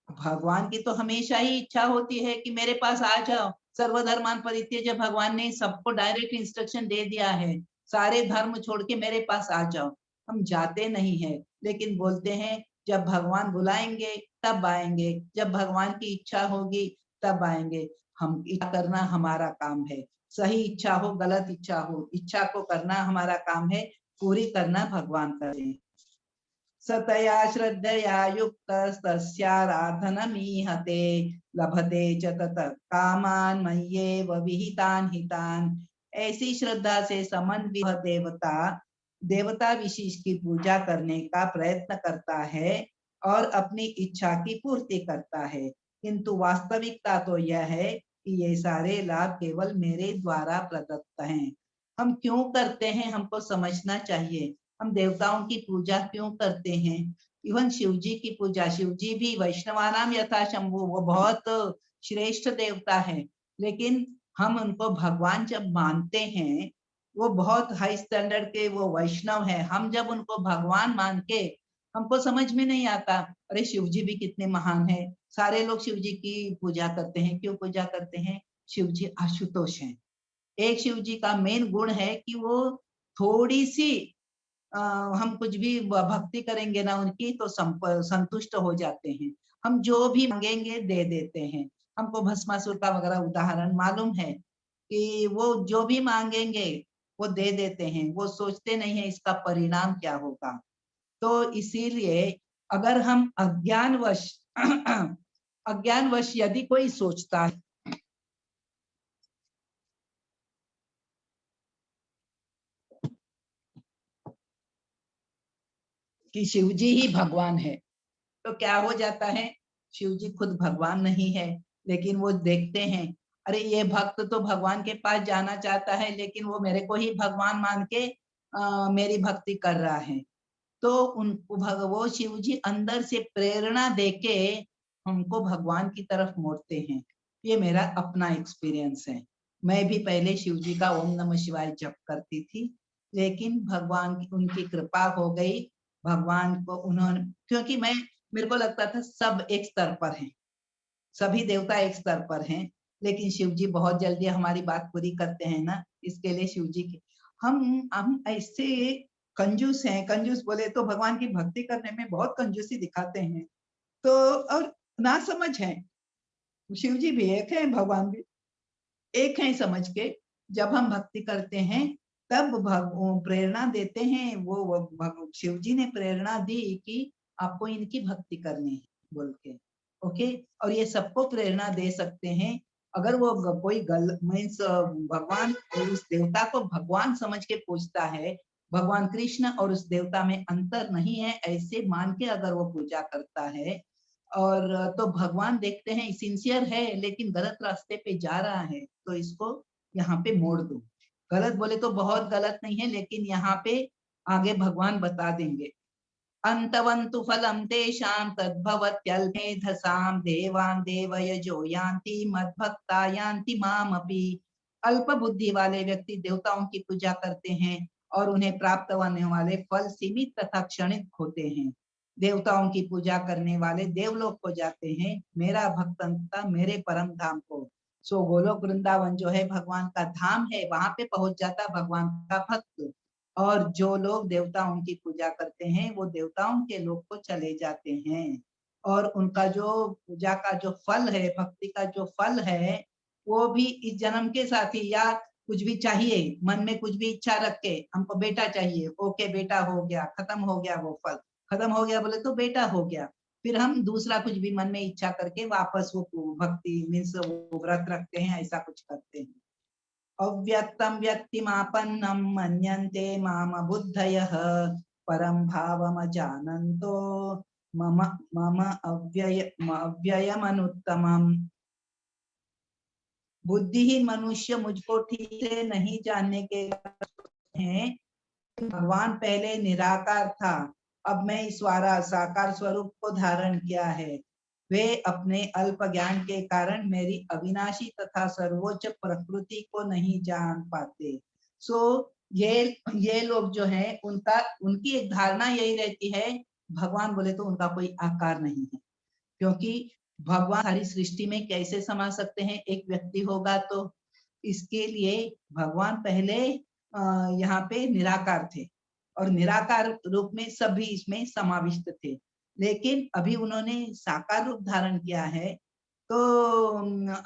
[SPEAKER 1] भगवान की तो हमेशा ही इच्छा होती है कि मेरे पास आ जाओ। सर्वधर्मान परित्यज्य, भगवान ने सबको डायरेक्ट इंस्ट्रक्शन दे दिया है, सारे धर्म छोड़ के मेरे पास आ जाओ। हम जाते नहीं है, लेकिन बोलते हैं जब भगवान बुलाएंगे तब आएंगे, जब भगवान की इच्छा होगी तब आएंगे। हम इच्छा करना हमारा काम है, सही इच्छा हो गलत इच्छा हो, इच्छा को करना हमारा काम है, पूरी करना भगवान करें। सतया श्रद्धया युक्तस्तस्याराधनमीहते लभते च ततः कामान् मय्येव विहितान् हितान्। ऐसी श्रद्धा से समन्वित देवता विशेष की पूजा करने का प्रयत्न करता है और अपनी इच्छा की पूर्ति करता है, किंतु वास्तविकता तो यह है कि ये सारे लाभ केवल मेरे द्वारा प्रदत्त हैं। हम क्यों करते हैं, हमको समझना चाहिए। हम देवताओं की पूजा क्यों करते हैं? इवन शिव जी की पूजा, शिव जी भी वैष्णवानाम यथा शंभु, वो बहुत श्रेष्ठ देवता है, लेकिन हम उनको भगवान जब मानते हैं, वो बहुत हाई स्टैंडर्ड के वो वैष्णव है, हम जब उनको भगवान मान के, हमको समझ में नहीं आता, अरे शिव जी भी कितने महान है, सारे लोग शिव जी की पूजा करते हैं। क्यों पूजा करते हैं? शिव जी आशुतोष हैं। एक शिव जी का मेन गुण है कि वो थोड़ी सी हम कुछ भी भक्ति करेंगे ना उनकी तो संतुष्ट हो जाते हैं। हम जो भी मांगेंगे दे देते हैं। हमको भस्मासुर का वगैरह उदाहरण मालूम है कि वो जो भी मांगेंगे वो दे देते हैं, वो सोचते नहीं है इसका परिणाम क्या होगा। तो इसीलिए अगर हम अज्ञानवश अज्ञानवश यदि कोई सोचता है कि शिव जी ही भगवान है, तो क्या हो जाता है? शिव जी खुद भगवान नहीं है, लेकिन वो देखते हैं, अरे ये भक्त तो भगवान के पास जाना चाहता है, लेकिन वो मेरे को ही भगवान मान के मेरी भक्ति कर रहा है। तो उनको वो शिव जी अंदर से प्रेरणा देके हमको भगवान की तरफ मोड़ते हैं। ये मेरा अपना एक्सपीरियंस है। मैं भी पहले शिव जी का ओम नमः शिवाय जप करती थी, लेकिन भगवान की उनकी कृपा हो गई। भगवान को उन्होंने, क्योंकि मेरे को लगता था सब एक स्तर पर हैं, सभी देवता एक स्तर पर हैं, लेकिन शिव जी बहुत जल्दी हमारी बात पूरी करते हैं ना, इसके लिए शिव जी की हम ऐसे कंजूस हैं। कंजूस बोले तो भगवान की भक्ति करने में बहुत कंजूसी दिखाते हैं, तो और ना समझ है। शिव जी भी एक है, भगवान भी एक है समझ के जब हम भक्ति करते हैं तब प्रेरणा देते हैं। वो शिव जी ने प्रेरणा दी कि आपको इनकी भक्ति करनी है बोल के, ओके। और ये सबको प्रेरणा दे सकते हैं अगर वो कोई मीन्स भगवान उस देवता को भगवान समझ के पूजता है, भगवान कृष्ण और उस देवता में अंतर नहीं है ऐसे मान के अगर वो पूजा करता है, और तो भगवान देखते हैं सिंसियर है लेकिन गलत रास्ते पे जा रहा है, तो इसको यहाँ पे मोड़ दो। गलत बोले तो बहुत गलत नहीं है, लेकिन यहाँ पे आगे भगवान बता देंगे। अंतवन्तु फलम तेषां तद्भवत्यल्पेधसां देवान् देवयजो यान्ति मद्भक्ता यान्ति मामपि। अल्प बुद्धि वाले व्यक्ति देवताओं की पूजा करते हैं और उन्हें प्राप्त होने वाले फल सीमित तथा क्षणिक होते हैं। देवताओं की पूजा करने वाले देवलोक को जाते हैं, मेरा भक्त अंततः मेरे परम धाम को। सो गोलोक वृंदावन जो है भगवान का धाम है, वहां पे पहुंच जाता भगवान का भक्त। और जो लोग देवताओं की पूजा करते हैं वो देवताओं के लोक को चले जाते हैं, और उनका जो पूजा का जो फल है, भक्ति का जो फल है, वो भी इस जन्म के साथ ही, या कुछ भी चाहिए मन में कुछ भी इच्छा रख के, हमको बेटा चाहिए, ओके बेटा हो गया, खत्म हो गया, वो फल खत्म हो गया बोले तो बेटा हो गया, फिर हम दूसरा कुछ भी मन में इच्छा करके वापस वो भक्ति मीन्स वो व्रत रखते हैं, ऐसा कुछ करते हैं। अव्यक्तं व्यक्तिमापन्नं मन्यन्ते माम बुद्धयः परं भावमजानन्तो मम मम अव्ययमनुत्तमम्। बुद्धिहीन मनुष्य मुझको ठीक से नहीं जानने के हैं। भगवान पहले निराकार था, अब मैं इस साकार स्वरूप को धारण किया है। वे अपने अल्प ज्ञान के कारण मेरी अविनाशी तथा सर्वोच्च प्रकृति को नहीं जान पाते। सो ये लोग जो है उनकी एक धारणा यही रहती है, भगवान बोले तो उनका कोई आकार नहीं है, क्योंकि भगवान सारी सृष्टि में कैसे समा सकते हैं, एक व्यक्ति होगा तो। इसके लिए भगवान पहले यहाँ पे निराकार थे और निराकार रूप में सभी इसमें समाविष्ट थे, लेकिन अभी उन्होंने साकार रूप धारण किया है, तो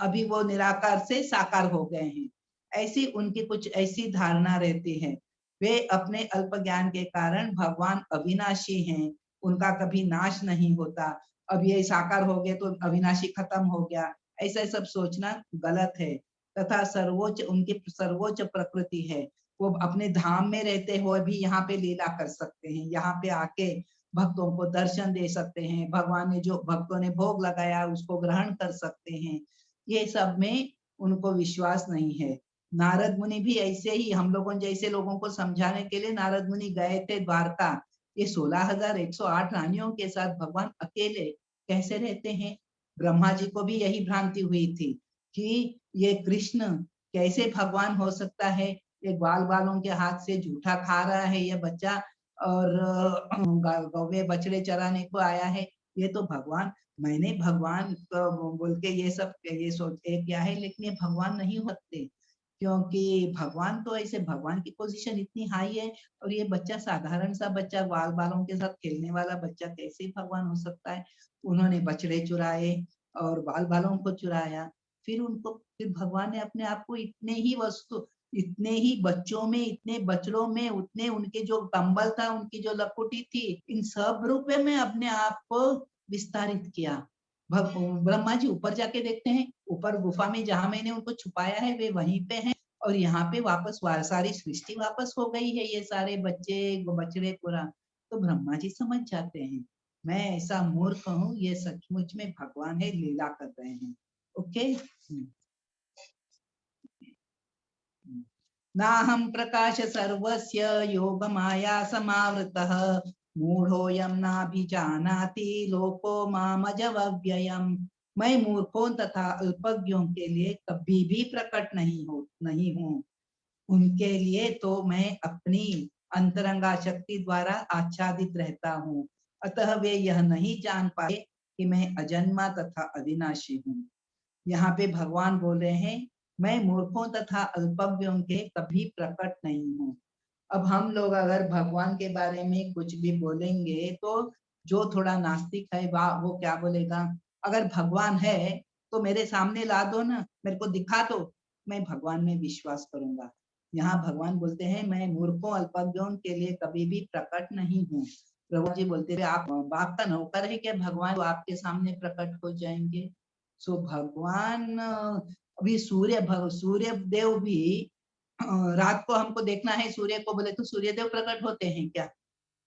[SPEAKER 1] अभी वो निराकार से साकार हो गए हैं। ऐसी उनकी कुछ ऐसी धारणा रहती है। वे अपने अल्प ज्ञान के कारण भगवान अविनाशी हैं, उनका कभी नाश नहीं होता। अब ये साकार हो गए तो अविनाशी खत्म हो गया, ऐसा सब सोचना गलत है। तथा सर्वोच्च उनकी सर्वोच्च प्रकृति है। वो अपने धाम में रहते हुए भी यहाँ पे लीला कर सकते हैं, यहाँ पे आके भक्तों को दर्शन दे सकते हैं, भगवान ने जो भक्तों ने भोग लगाया उसको ग्रहण कर सकते हैं। ये सब में उनको विश्वास नहीं है। नारद मुनि भी ऐसे ही हम लोगों जैसे लोगों को समझाने के लिए नारद मुनि गए थे द्वारका। ये 16,108 रानियों के साथ भगवान अकेले कैसे रहते हैं? ब्रह्मा जी को भी यही भ्रांति हुई थी कि ये कृष्ण कैसे भगवान हो सकता है, ये ग्वाल बालों के हाथ से जूठा खा रहा है ये बच्चा और गौवे बछड़े चराने को आया है, ये तो भगवान, मैंने भगवान बोल के ये सब ये सोचते क्या है, लेकिन ये भगवान नहीं होते, क्योंकि भगवान तो ऐसे भगवान की पोजीशन इतनी हाई है और ये बच्चा साधारण सा बच्चा ग्वाल बालों के साथ खेलने वाला बच्चा कैसे भगवान हो सकता है? उन्होंने बछड़े चुराए और बाल बालों को चुराया, फिर भगवान ने अपने आप को इतने ही वस्तु, इतने ही बच्चों में, इतने बछड़ों में, उतने उनके जो कंबल था, उनकी जो लकुटी थी, इन सब रूप में अपने आप को विस्तारित किया। ब्रह्मा जी ऊपर जाके देखते हैं, ऊपर गुफा में जहां मैंने उनको छुपाया है वे वहीं पे हैं और यहाँ पे वापस सारी सृष्टि वापस हो गई है, ये सारे बच्चे बछड़े पूरा। तो ब्रह्मा जी समझ जाते हैं मैं ऐसा मूर्ख हूँ, ये सचमुच में भगवान है, लीला कर रहे हैं। ओके, नाहं प्रकाश सर्वस्य योग माया समावृतः मूढ़ोऽयं नाभिजानाति लोको मामजमव्ययम्। मैं मूर्खों तथा अल्पज्ञों के लिए कभी भी प्रकट नहीं हूँ। उनके लिए तो मैं अपनी अंतरंगा शक्ति द्वारा आच्छादित रहता हूँ, अतः वे यह नहीं जान पाए कि मैं अजन्मा तथा अविनाशी हूँ। यहाँ पे भगवान बोल रहे हैं मैं मूर्खों तथा अल्पज्ञों के कभी प्रकट नहीं हूँ। अब हम लोग अगर भगवान के बारे में कुछ भी बोलेंगे तो जो थोड़ा नास्तिक है वो क्या बोलेगा, अगर भगवान है तो मेरे सामने ला दो ना, मेरे को दिखा दो, मैं भगवान में विश्वास करूंगा। यहाँ भगवान बोलते हैं मैं मूर्खों अल्पज्ञों के लिए कभी भी प्रकट नहीं हूँ। प्रभु जी बोलते हैं आप बाप का नौकर है क्या भगवान तो आपके सामने प्रकट हो जाएंगे? सो भगवान अभी सूर्य देव भी रात को हमको देखना है सूर्य को, बोले तो सूर्य देव प्रकट होते हैं क्या?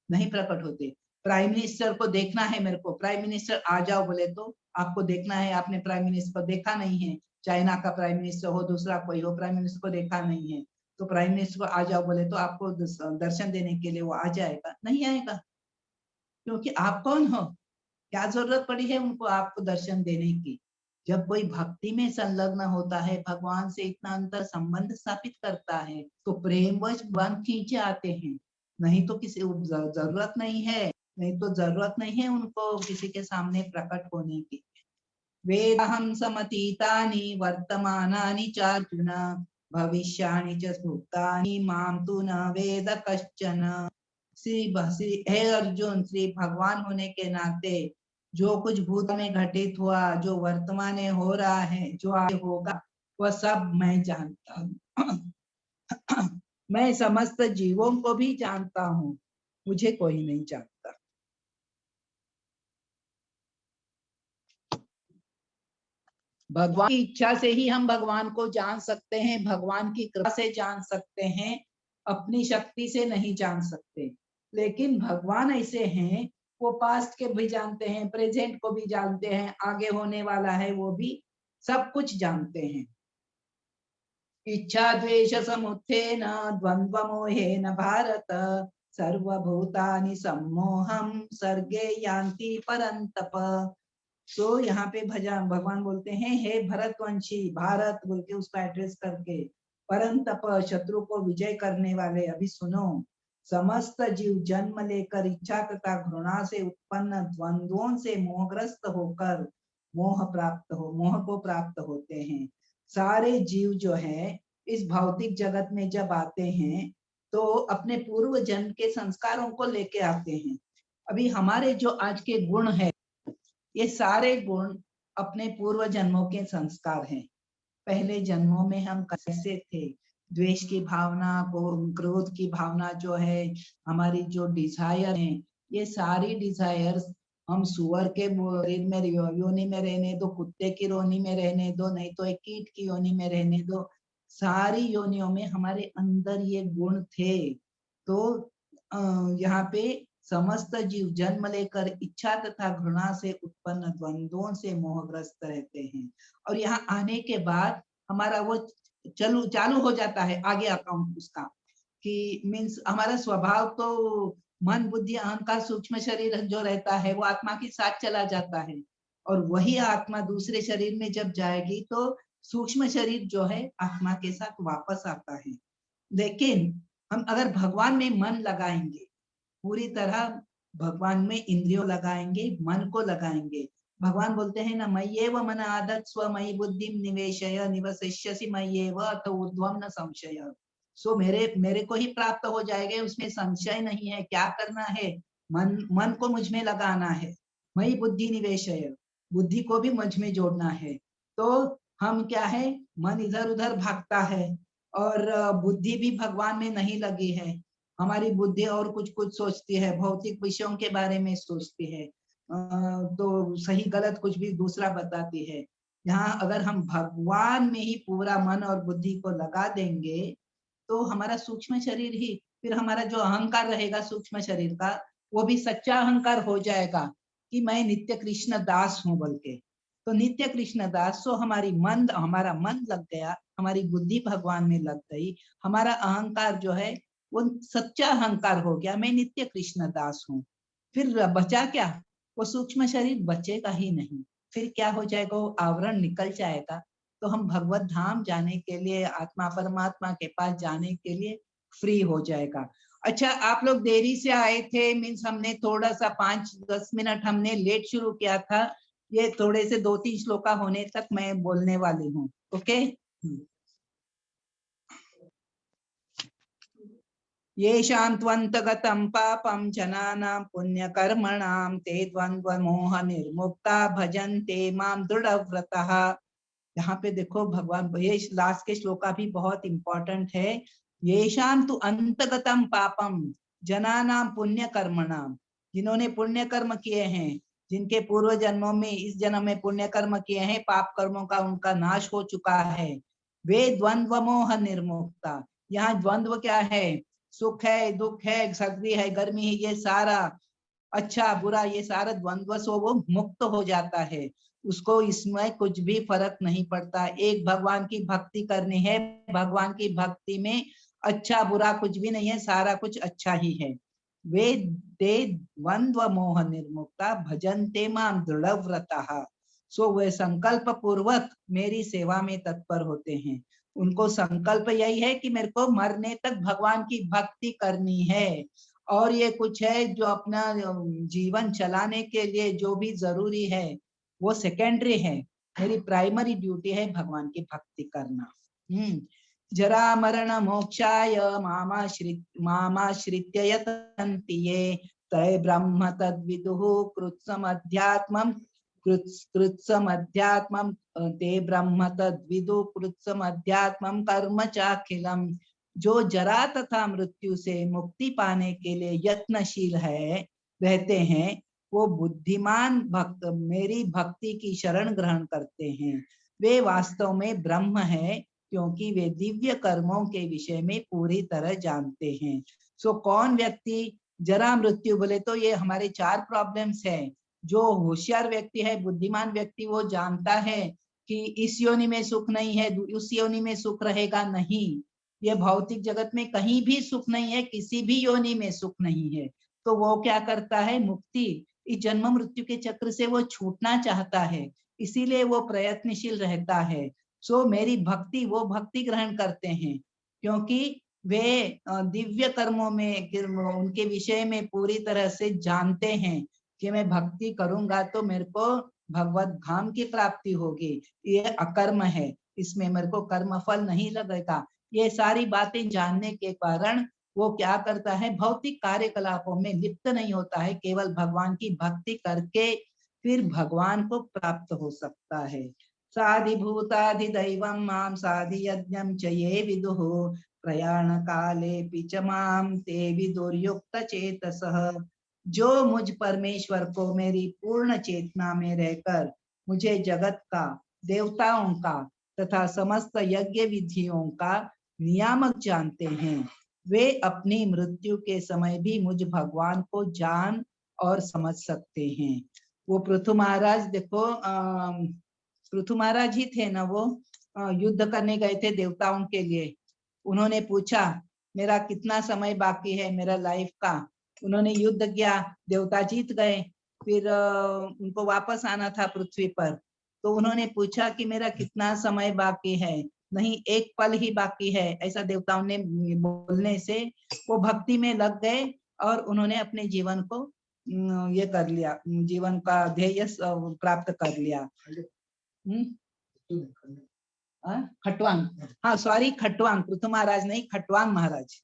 [SPEAKER 1] नहीं प्रकट होते। प्राइम मिनिस्टर को देखना है मेरे को, प्राइम मिनिस्टर आ जाओ बोले तो आपको देखना है, आपने प्राइम मिनिस्टर को देखा नहीं है, चाइना का प्राइम मिनिस्टर हो दूसरा कोई हो, प्राइम मिनिस्टर को देखा नहीं है तो प्राइम मिनिस्टर को आ जाओ बोले तो आपको दर्शन देने के लिए वो आ जाएगा? नहीं आएगा, क्योंकि आप कौन हो, क्या जरूरत पड़ी है उनको आपको दर्शन देने की? जब कोई भक्ति में संलग्न होता है, भगवान से इतना अंतर संबंध स्थापित करता है तो प्रेमवश भगवान खींचे आते हैं, नहीं तो किसी जरूरत नहीं है, नहीं तो जरूरत नहीं है उनको किसी के सामने प्रकट होने की। वेदहं समतीतानि वर्तमानानि चार्जुन भविष्याणि च भूतानि मां तु न वेद कश्चन। श्री हे अर्जुन, श्री भगवान होने के नाते जो कुछ भूत में घटित हुआ, जो वर्तमान में हो रहा है, जो आगे होगा, वह सब मैं जानता हूँ। मैं समस्त जीवों को भी जानता हूँ, मुझे कोई नहीं जानता। भगवान की इच्छा से ही हम भगवान को जान सकते हैं, भगवान की कृपा से जान सकते हैं, अपनी शक्ति से नहीं जान सकते। लेकिन भगवान ऐसे हैं, वो पास्ट के भी जानते हैं, प्रेजेंट को भी जानते हैं, आगे होने वाला है वो भी सब कुछ जानते हैं। इच्छा द्वेष समुत्थेन द्वंद्व मोहेन भारत सर्वभूतानि सम्मोहं सर्गे यान्ति परन्तप। तो यहाँ पे भगवान बोलते हैं हे भरतवंशी, भारत बोल के उसका एड्रेस करके, परंतप शत्रु को विजय करने वाले, अभी सुनो, समस्त जीव जन्म लेकर इच्छा तथा घृणा से उत्पन्न द्वंद्वों से मोहग्रस्त होकर मोह को प्राप्त होते हैं। सारे जीव जो है इस भौतिक जगत में जब आते हैं तो अपने पूर्व जन्म के संस्कारों को लेके आते हैं। अभी हमारे जो आज के गुण है, ये सारे गुण अपने पूर्व जन्मों के संस्कार हैं। पहले जन्मों में हम कैसे थे, द्वेष की भावना को, क्रोध की भावना जो है, हमारी जो डिजायर है, ये सारी डिजायर्स हम सुअर के शरीर में योनि में रहने दो, कुत्ते की योनि में रहने दो, नहीं तो एक कीट की योनि में रहने दो, सारी योनियों में हमारे अंदर ये गुण थे। तो यहाँ पे समस्त जीव जन्म लेकर इच्छा तथा घृणा से उत्पन्न द्वंद्वों से मोहग्रस्त रहते हैं, और यहाँ आने के बाद हमारा वो चालू हो जाता है आगे अकाउंट उसका, कि मीन्स हमारा स्वभाव तो मन बुद्धि अहंकार सूक्ष्म शरीर जो रहता है वो आत्मा के साथ चला जाता है, और वही आत्मा दूसरे शरीर में जब जाएगी तो सूक्ष्म शरीर जो है आत्मा के साथ वापस आता है। लेकिन हम अगर भगवान में मन लगाएंगे, पूरी तरह भगवान में इंद्रियों लगाएंगे, मन को लगाएंगे, भगवान बोलते हैं ना, मय्येव मन आदत् स्व मयि बुद्धिम निवेशय निवसिष्यसि मय्येव अथ ऊर्ध्वं न संशय। सो मेरे को ही प्राप्त हो जाएगा, उसमें संशय नहीं है। क्या करना है? मन को मुझ में लगाना है। मयि बुद्धि निवेशय, बुद्धि को भी मुझ में जोड़ना है। तो हम क्या है, मन इधर उधर भागता है और बुद्धि भी भगवान में नहीं लगी है। हमारी बुद्धि और कुछ कुछ सोचती है, भौतिक विषयों के बारे में सोचती है, तो सही गलत कुछ भी दूसरा बताती है। यहाँ अगर हम भगवान में ही पूरा मन और बुद्धि को लगा देंगे तो हमारा सूक्ष्म शरीर ही, फिर हमारा जो अहंकार रहेगा सूक्ष्म शरीर का, वो भी सच्चा अहंकार हो जाएगा कि मैं नित्य कृष्ण दास हूँ बोल के। तो नित्य कृष्ण दास, सो हमारा मन लग गया, हमारी बुद्धि भगवान में लग गई, हमारा अहंकार जो है वो सच्चा अहंकार हो गया, मैं नित्य कृष्ण दास हूँ। फिर बचा क्या? वो सूक्ष्म शरीर बचेगा ही नहीं। फिर क्या हो जाएगा? वो आवरण निकल जाएगा। तो हम भगवत धाम जाने के लिए, आत्मा परमात्मा के पास जाने के लिए फ्री हो जाएगा। अच्छा, आप लोग देरी से आए थे, मीन्स हमने थोड़ा सा 5-10 मिनट हमने लेट शुरू किया था। ये थोड़े से 2-3 श्लोका होने तक मैं बोलने वाली हूँ। ओके, येषां त्वन्तगतं पापं जनानां पुण्यकर्मणां ते द्वन्द्वमोह निर्मुक्ता भजन्ते मां दृढ़व्रतः। यहाँ पे देखो भगवान, ये लास्ट के श्लोका भी बहुत इंपॉर्टेंट है। येषां तु अंतगतम पापम जनानां पुण्यकर्मणां, जिन्होंने पुण्य कर्म किए हैं, जिनके पूर्व जन्मों में इस जन्म में पुण्य कर्म किए हैं, पाप कर्मों का उनका नाश हो चुका है, वे द्वंद्व मोह निर्मुक्ता। यहाँ द्वंद्व क्या है? सुख है, दुख है, सर्दी है, गर्मी है, ये सारा अच्छा बुरा, ये सारा द्वंद्व से वो मुक्त हो जाता है। उसको इसमें कुछ भी फर्क नहीं पड़ता। एक भगवान की भक्ति करनी है, भगवान की भक्ति में अच्छा बुरा कुछ भी नहीं है, सारा कुछ अच्छा ही है। वे ते द्वंद्व मोह निर्मुक्ता भजन्ते मां दृढ़व्रतः। सो वे संकल्प पूर्वक मेरी सेवा में तत्पर होते हैं। उनको संकल्प यही है कि मेरे को मरने तक भगवान की भक्ति करनी है, और ये कुछ है जो अपना जीवन चलाने के लिए जो भी जरूरी है वो सेकेंडरी है। मेरी प्राइमरी ड्यूटी है भगवान की भक्ति करना। जरा मरण मोक्षाय मामाश्रित्य यतन्ति ये तय ब्रह्म तद्विदुः कृत्समध्यात्मं ते ब्रह्म तद्विदु कृत्समध्यात्मं कर्म चाखिलम्। जो जरा तथा मृत्यु से मुक्ति पाने के लिए यत्नशील है रहते हैं, वो बुद्धिमान भक्त मेरी भक्ति की शरण ग्रहण करते हैं। वे वास्तव में ब्रह्म है, क्योंकि वे दिव्य कर्मों के विषय में पूरी तरह जानते हैं। सो कौन व्यक्ति जरा मृत्यु, बोले तो ये हमारे 4 प्रॉब्लम्स है। जो होशियार व्यक्ति है, बुद्धिमान व्यक्ति, वो जानता है कि इस योनि में सुख नहीं है, उस योनि में सुख रहेगा नहीं, ये भौतिक जगत में कहीं भी सुख नहीं है, किसी भी योनि में सुख नहीं है। तो वो क्या करता है? मुक्ति, इस जन्म मृत्यु के चक्र से वो छूटना चाहता है, इसीलिए वो प्रयत्नशील रहता है। सो मेरी भक्ति, वो भक्ति ग्रहण करते हैं क्योंकि वे दिव्य कर्मों में उनके विषय में पूरी तरह से जानते हैं कि मैं भक्ति करूंगा तो मेरे को भगवत धाम की प्राप्ति होगी। ये अकर्म है, इसमें मेरे को कर्म फल नहीं लगेगा। ये सारी बातें जानने के कारण वो क्या करता है? भौतिक कार्यकलापों में लिप्त नहीं होता है, केवल भगवान की भक्ति करके फिर भगवान को प्राप्त हो सकता है। साधिभूताधिदैवं मां साधि यज्ञं च ये विदुः प्रयाण काले च मां ते विदुर्युक्त चेतसः जो मुझ परमेश्वर को मेरी पूर्ण चेतना में रहकर मुझे जगत का, देवताओं का तथा समस्त यज्ञ विधियों का नियामक जानते हैं, वे अपनी मृत्यु के समय भी मुझ भगवान को जान और समझ सकते हैं। वो पृथु महाराज देखो, पृथु महाराज ही थे ना, वो युद्ध करने गए थे देवताओं के लिए। उन्होंने पूछा मेरा कितना समय बाकी है मेरा लाइफ का। उन्होंने युद्ध किया, देवता जीत गए, फिर उनको वापस आना था पृथ्वी पर। तो उन्होंने पूछा कि मेरा कितना समय बाकी है, नहीं एक पल ही बाकी है, ऐसा देवताओं ने बोलने से वो भक्ति में लग गए और उन्होंने अपने जीवन को ये कर लिया, जीवन का ध्येय प्राप्त कर लिया। खटवांग, हाँ सॉरी, खटवांग, पृथु महाराज नहीं, खटवांग महाराज।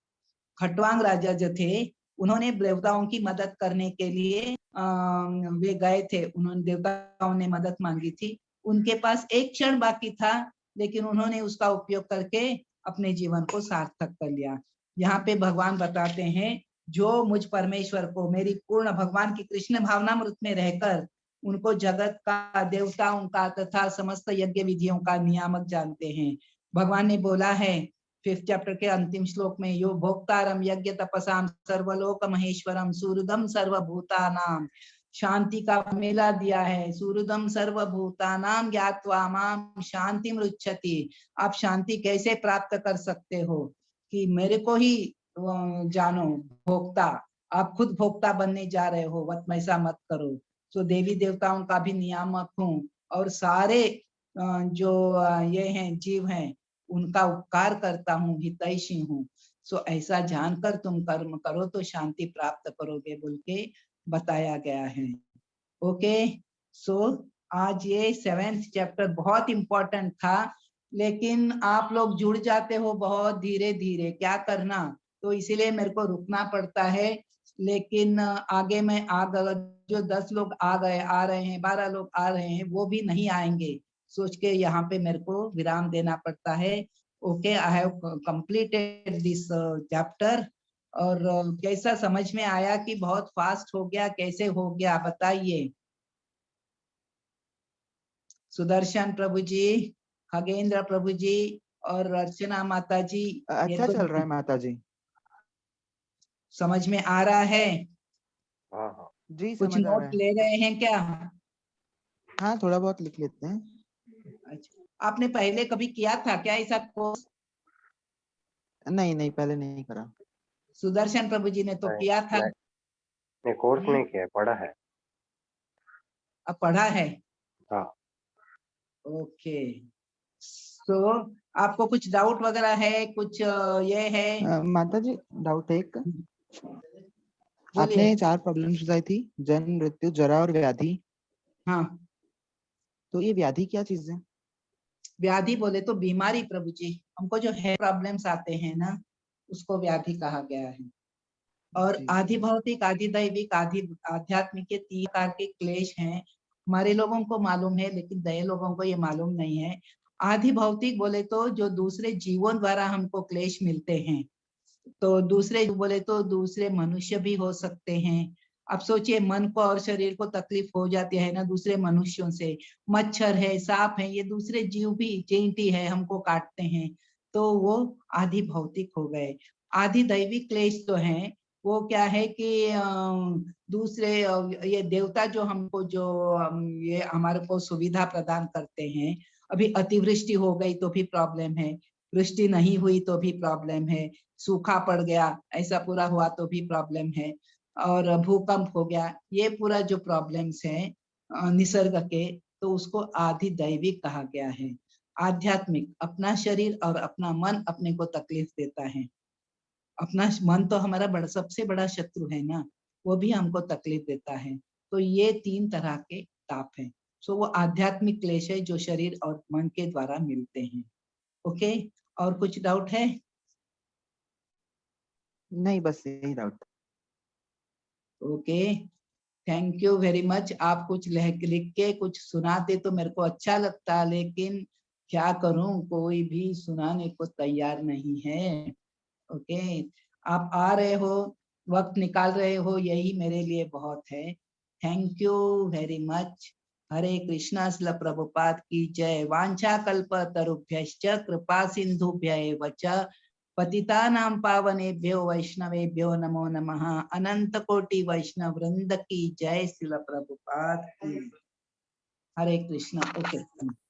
[SPEAKER 1] खटवांग राजा जो थे, उन्होंने देवताओं की मदद करने के लिए वे गए थे। उन्होंने, देवताओं ने मदद मांगी थी, उनके पास एक क्षण बाकी था, लेकिन उन्होंने उसका उपयोग करके अपने जीवन को सार्थक कर लिया। यहाँ पे भगवान बताते हैं, जो मुझ परमेश्वर को मेरी पूर्ण, भगवान की कृष्ण भावनामृत में रहकर उनको जगत का, देवताओं का तथा समस्त यज्ञ विधियों का नियामक जानते हैं। भगवान ने बोला है 5th चैप्टर के अंतिम श्लोक में, यो भोक्तारम यज्ञ तपसाम सर्वलोक महेश्वरम सुहृदम सर्वभूतानाम, शांति का मेला दिया है। सुहृदम सर्वभूतानाम ज्ञात्वा माम शांति मृच्छति। आप शांति कैसे प्राप्त कर सकते हो कि मेरे को ही जानो, भोक्ता, आप खुद भोक्ता बनने जा रहे हो, ऐसा मत करो। तो देवी देवताओं का भी नियामक हूँ और सारे जो ये हैं जीव हैं उनका उपकार करता हूँ, हितैषी हूँ। सो ऐसा जानकर तुम कर्म करो तो शांति प्राप्त करोगे बोल के बताया गया है। ओके, सो आज ये 7th चैप्टर बहुत इंपॉर्टेंट था, लेकिन आप लोग जुड़ जाते हो बहुत धीरे धीरे, क्या करना, तो इसीलिए मेरे को रुकना पड़ता है। लेकिन आगे मैं जो 10 लोग आ रहे हैं, 12 लोग आ रहे हैं, वो भी नहीं आएंगे सोच के यहाँ पे मेरे को विराम देना पड़ता है। Okay, I have completed this chapter. और कैसा समझ में आया कि बहुत फास्ट हो गया, कैसे हो गया बताइए। सुदर्शन प्रभु जी, खगेंद्र प्रभु जी और अर्चना माता जी,
[SPEAKER 6] अच्छा चल रहा है माता जी।
[SPEAKER 1] समझ में आ रहा है?
[SPEAKER 7] हाँ
[SPEAKER 6] जी
[SPEAKER 1] कुछ
[SPEAKER 6] समझ आ रहा
[SPEAKER 1] नोट
[SPEAKER 6] है।
[SPEAKER 1] ले रहे हैं क्या?
[SPEAKER 6] हाँ थोड़ा बहुत लिख लेते हैं।
[SPEAKER 1] अच्छा, आपने पहले कभी किया था क्या ऐसा कोर्स?
[SPEAKER 6] नहीं पहले नहीं करा।
[SPEAKER 1] सुदर्शन प्रभु जी ने तो किया था।
[SPEAKER 7] नहीं, कोर्स नहीं किया, पढ़ा है।
[SPEAKER 1] अब पढ़ा है?
[SPEAKER 7] हाँ।
[SPEAKER 1] ओके, तो आपको कुछ डाउट वगैरह है, कुछ ये है?
[SPEAKER 6] माता जी डाउट है एक।
[SPEAKER 1] बोलिए।
[SPEAKER 6] आपने 4 प्रॉब्लम्स बताई थी, जन्म, मृत्यु, जरा और व्याधि।
[SPEAKER 1] हाँ,
[SPEAKER 6] तो ये व्याधि क्या चीज है?
[SPEAKER 1] व्याधि बोले तो बीमारी प्रभु जी, हमको जो है प्रॉब्लम्स आते हैं ना, उसको व्याधि कहा गया है। और आधि भौतिक, आधि दैविक, आधि आध्यात्मिक के 3 प्रकार के क्लेश हैं। हमारे लोगों को मालूम है, लेकिन दया लोगों को ये मालूम नहीं है। आधि भौतिक बोले तो जो दूसरे जीवों द्वारा हमको क्लेश मिलते हैं, तो दूसरे बोले तो दूसरे मनुष्य भी हो सकते हैं। अब सोचिए, मन को और शरीर को तकलीफ हो जाती है ना दूसरे मनुष्यों से, मच्छर है, सांप है, ये दूसरे जीव भी, चींटी है, हमको काटते हैं, तो वो आधि भौतिक हो गए। आधि दैविक क्लेश तो है, वो क्या है कि दूसरे ये देवता जो हमको जो ये हमारे को सुविधा प्रदान करते हैं। अभी अतिवृष्टि हो गई तो भी प्रॉब्लम है, वृष्टि नहीं हुई तो भी प्रॉब्लम है, सूखा पड़ गया ऐसा पूरा हुआ तो भी प्रॉब्लम है, और भूकंप हो गया, ये पूरा जो प्रॉब्लम्स है निसर्ग के, तो उसको आधि दैविक कहा गया है। आध्यात्मिक, अपना शरीर और अपना मन अपने को तकलीफ देता है। अपना मन तो हमारा सबसे बड़ा शत्रु है ना, वो भी हमको तकलीफ देता है। तो ये 3 तरह के ताप हैं। सो वो आध्यात्मिक क्लेश है जो शरीर और मन के द्वारा मिलते हैं। ओके, और कुछ डाउट है?
[SPEAKER 6] नहीं बस यही doubt.
[SPEAKER 1] Okay, thank you very much. आप कुछ लिख के कुछ सुनाते तो मेरे को अच्छा लगता, लेकिन क्या करूं, कोई भी सुनाने को तैयार नहीं है। ओके, आप आ रहे हो, वक्त निकाल रहे हो, यही मेरे लिए बहुत है। Thank you very much. Hare Krishna. Srila Prabhupada की जय। वांछा कल्प तरुभ्यश्च कृपा सिंधुभ्य एव च पतितानां पावनेभ्यो वैष्णवेभ्यो नमो नमः। अनंत कोटि वैष्णव वृंद की जय। श्रील प्रभुपाद की। हरे कृष्णा। ओके।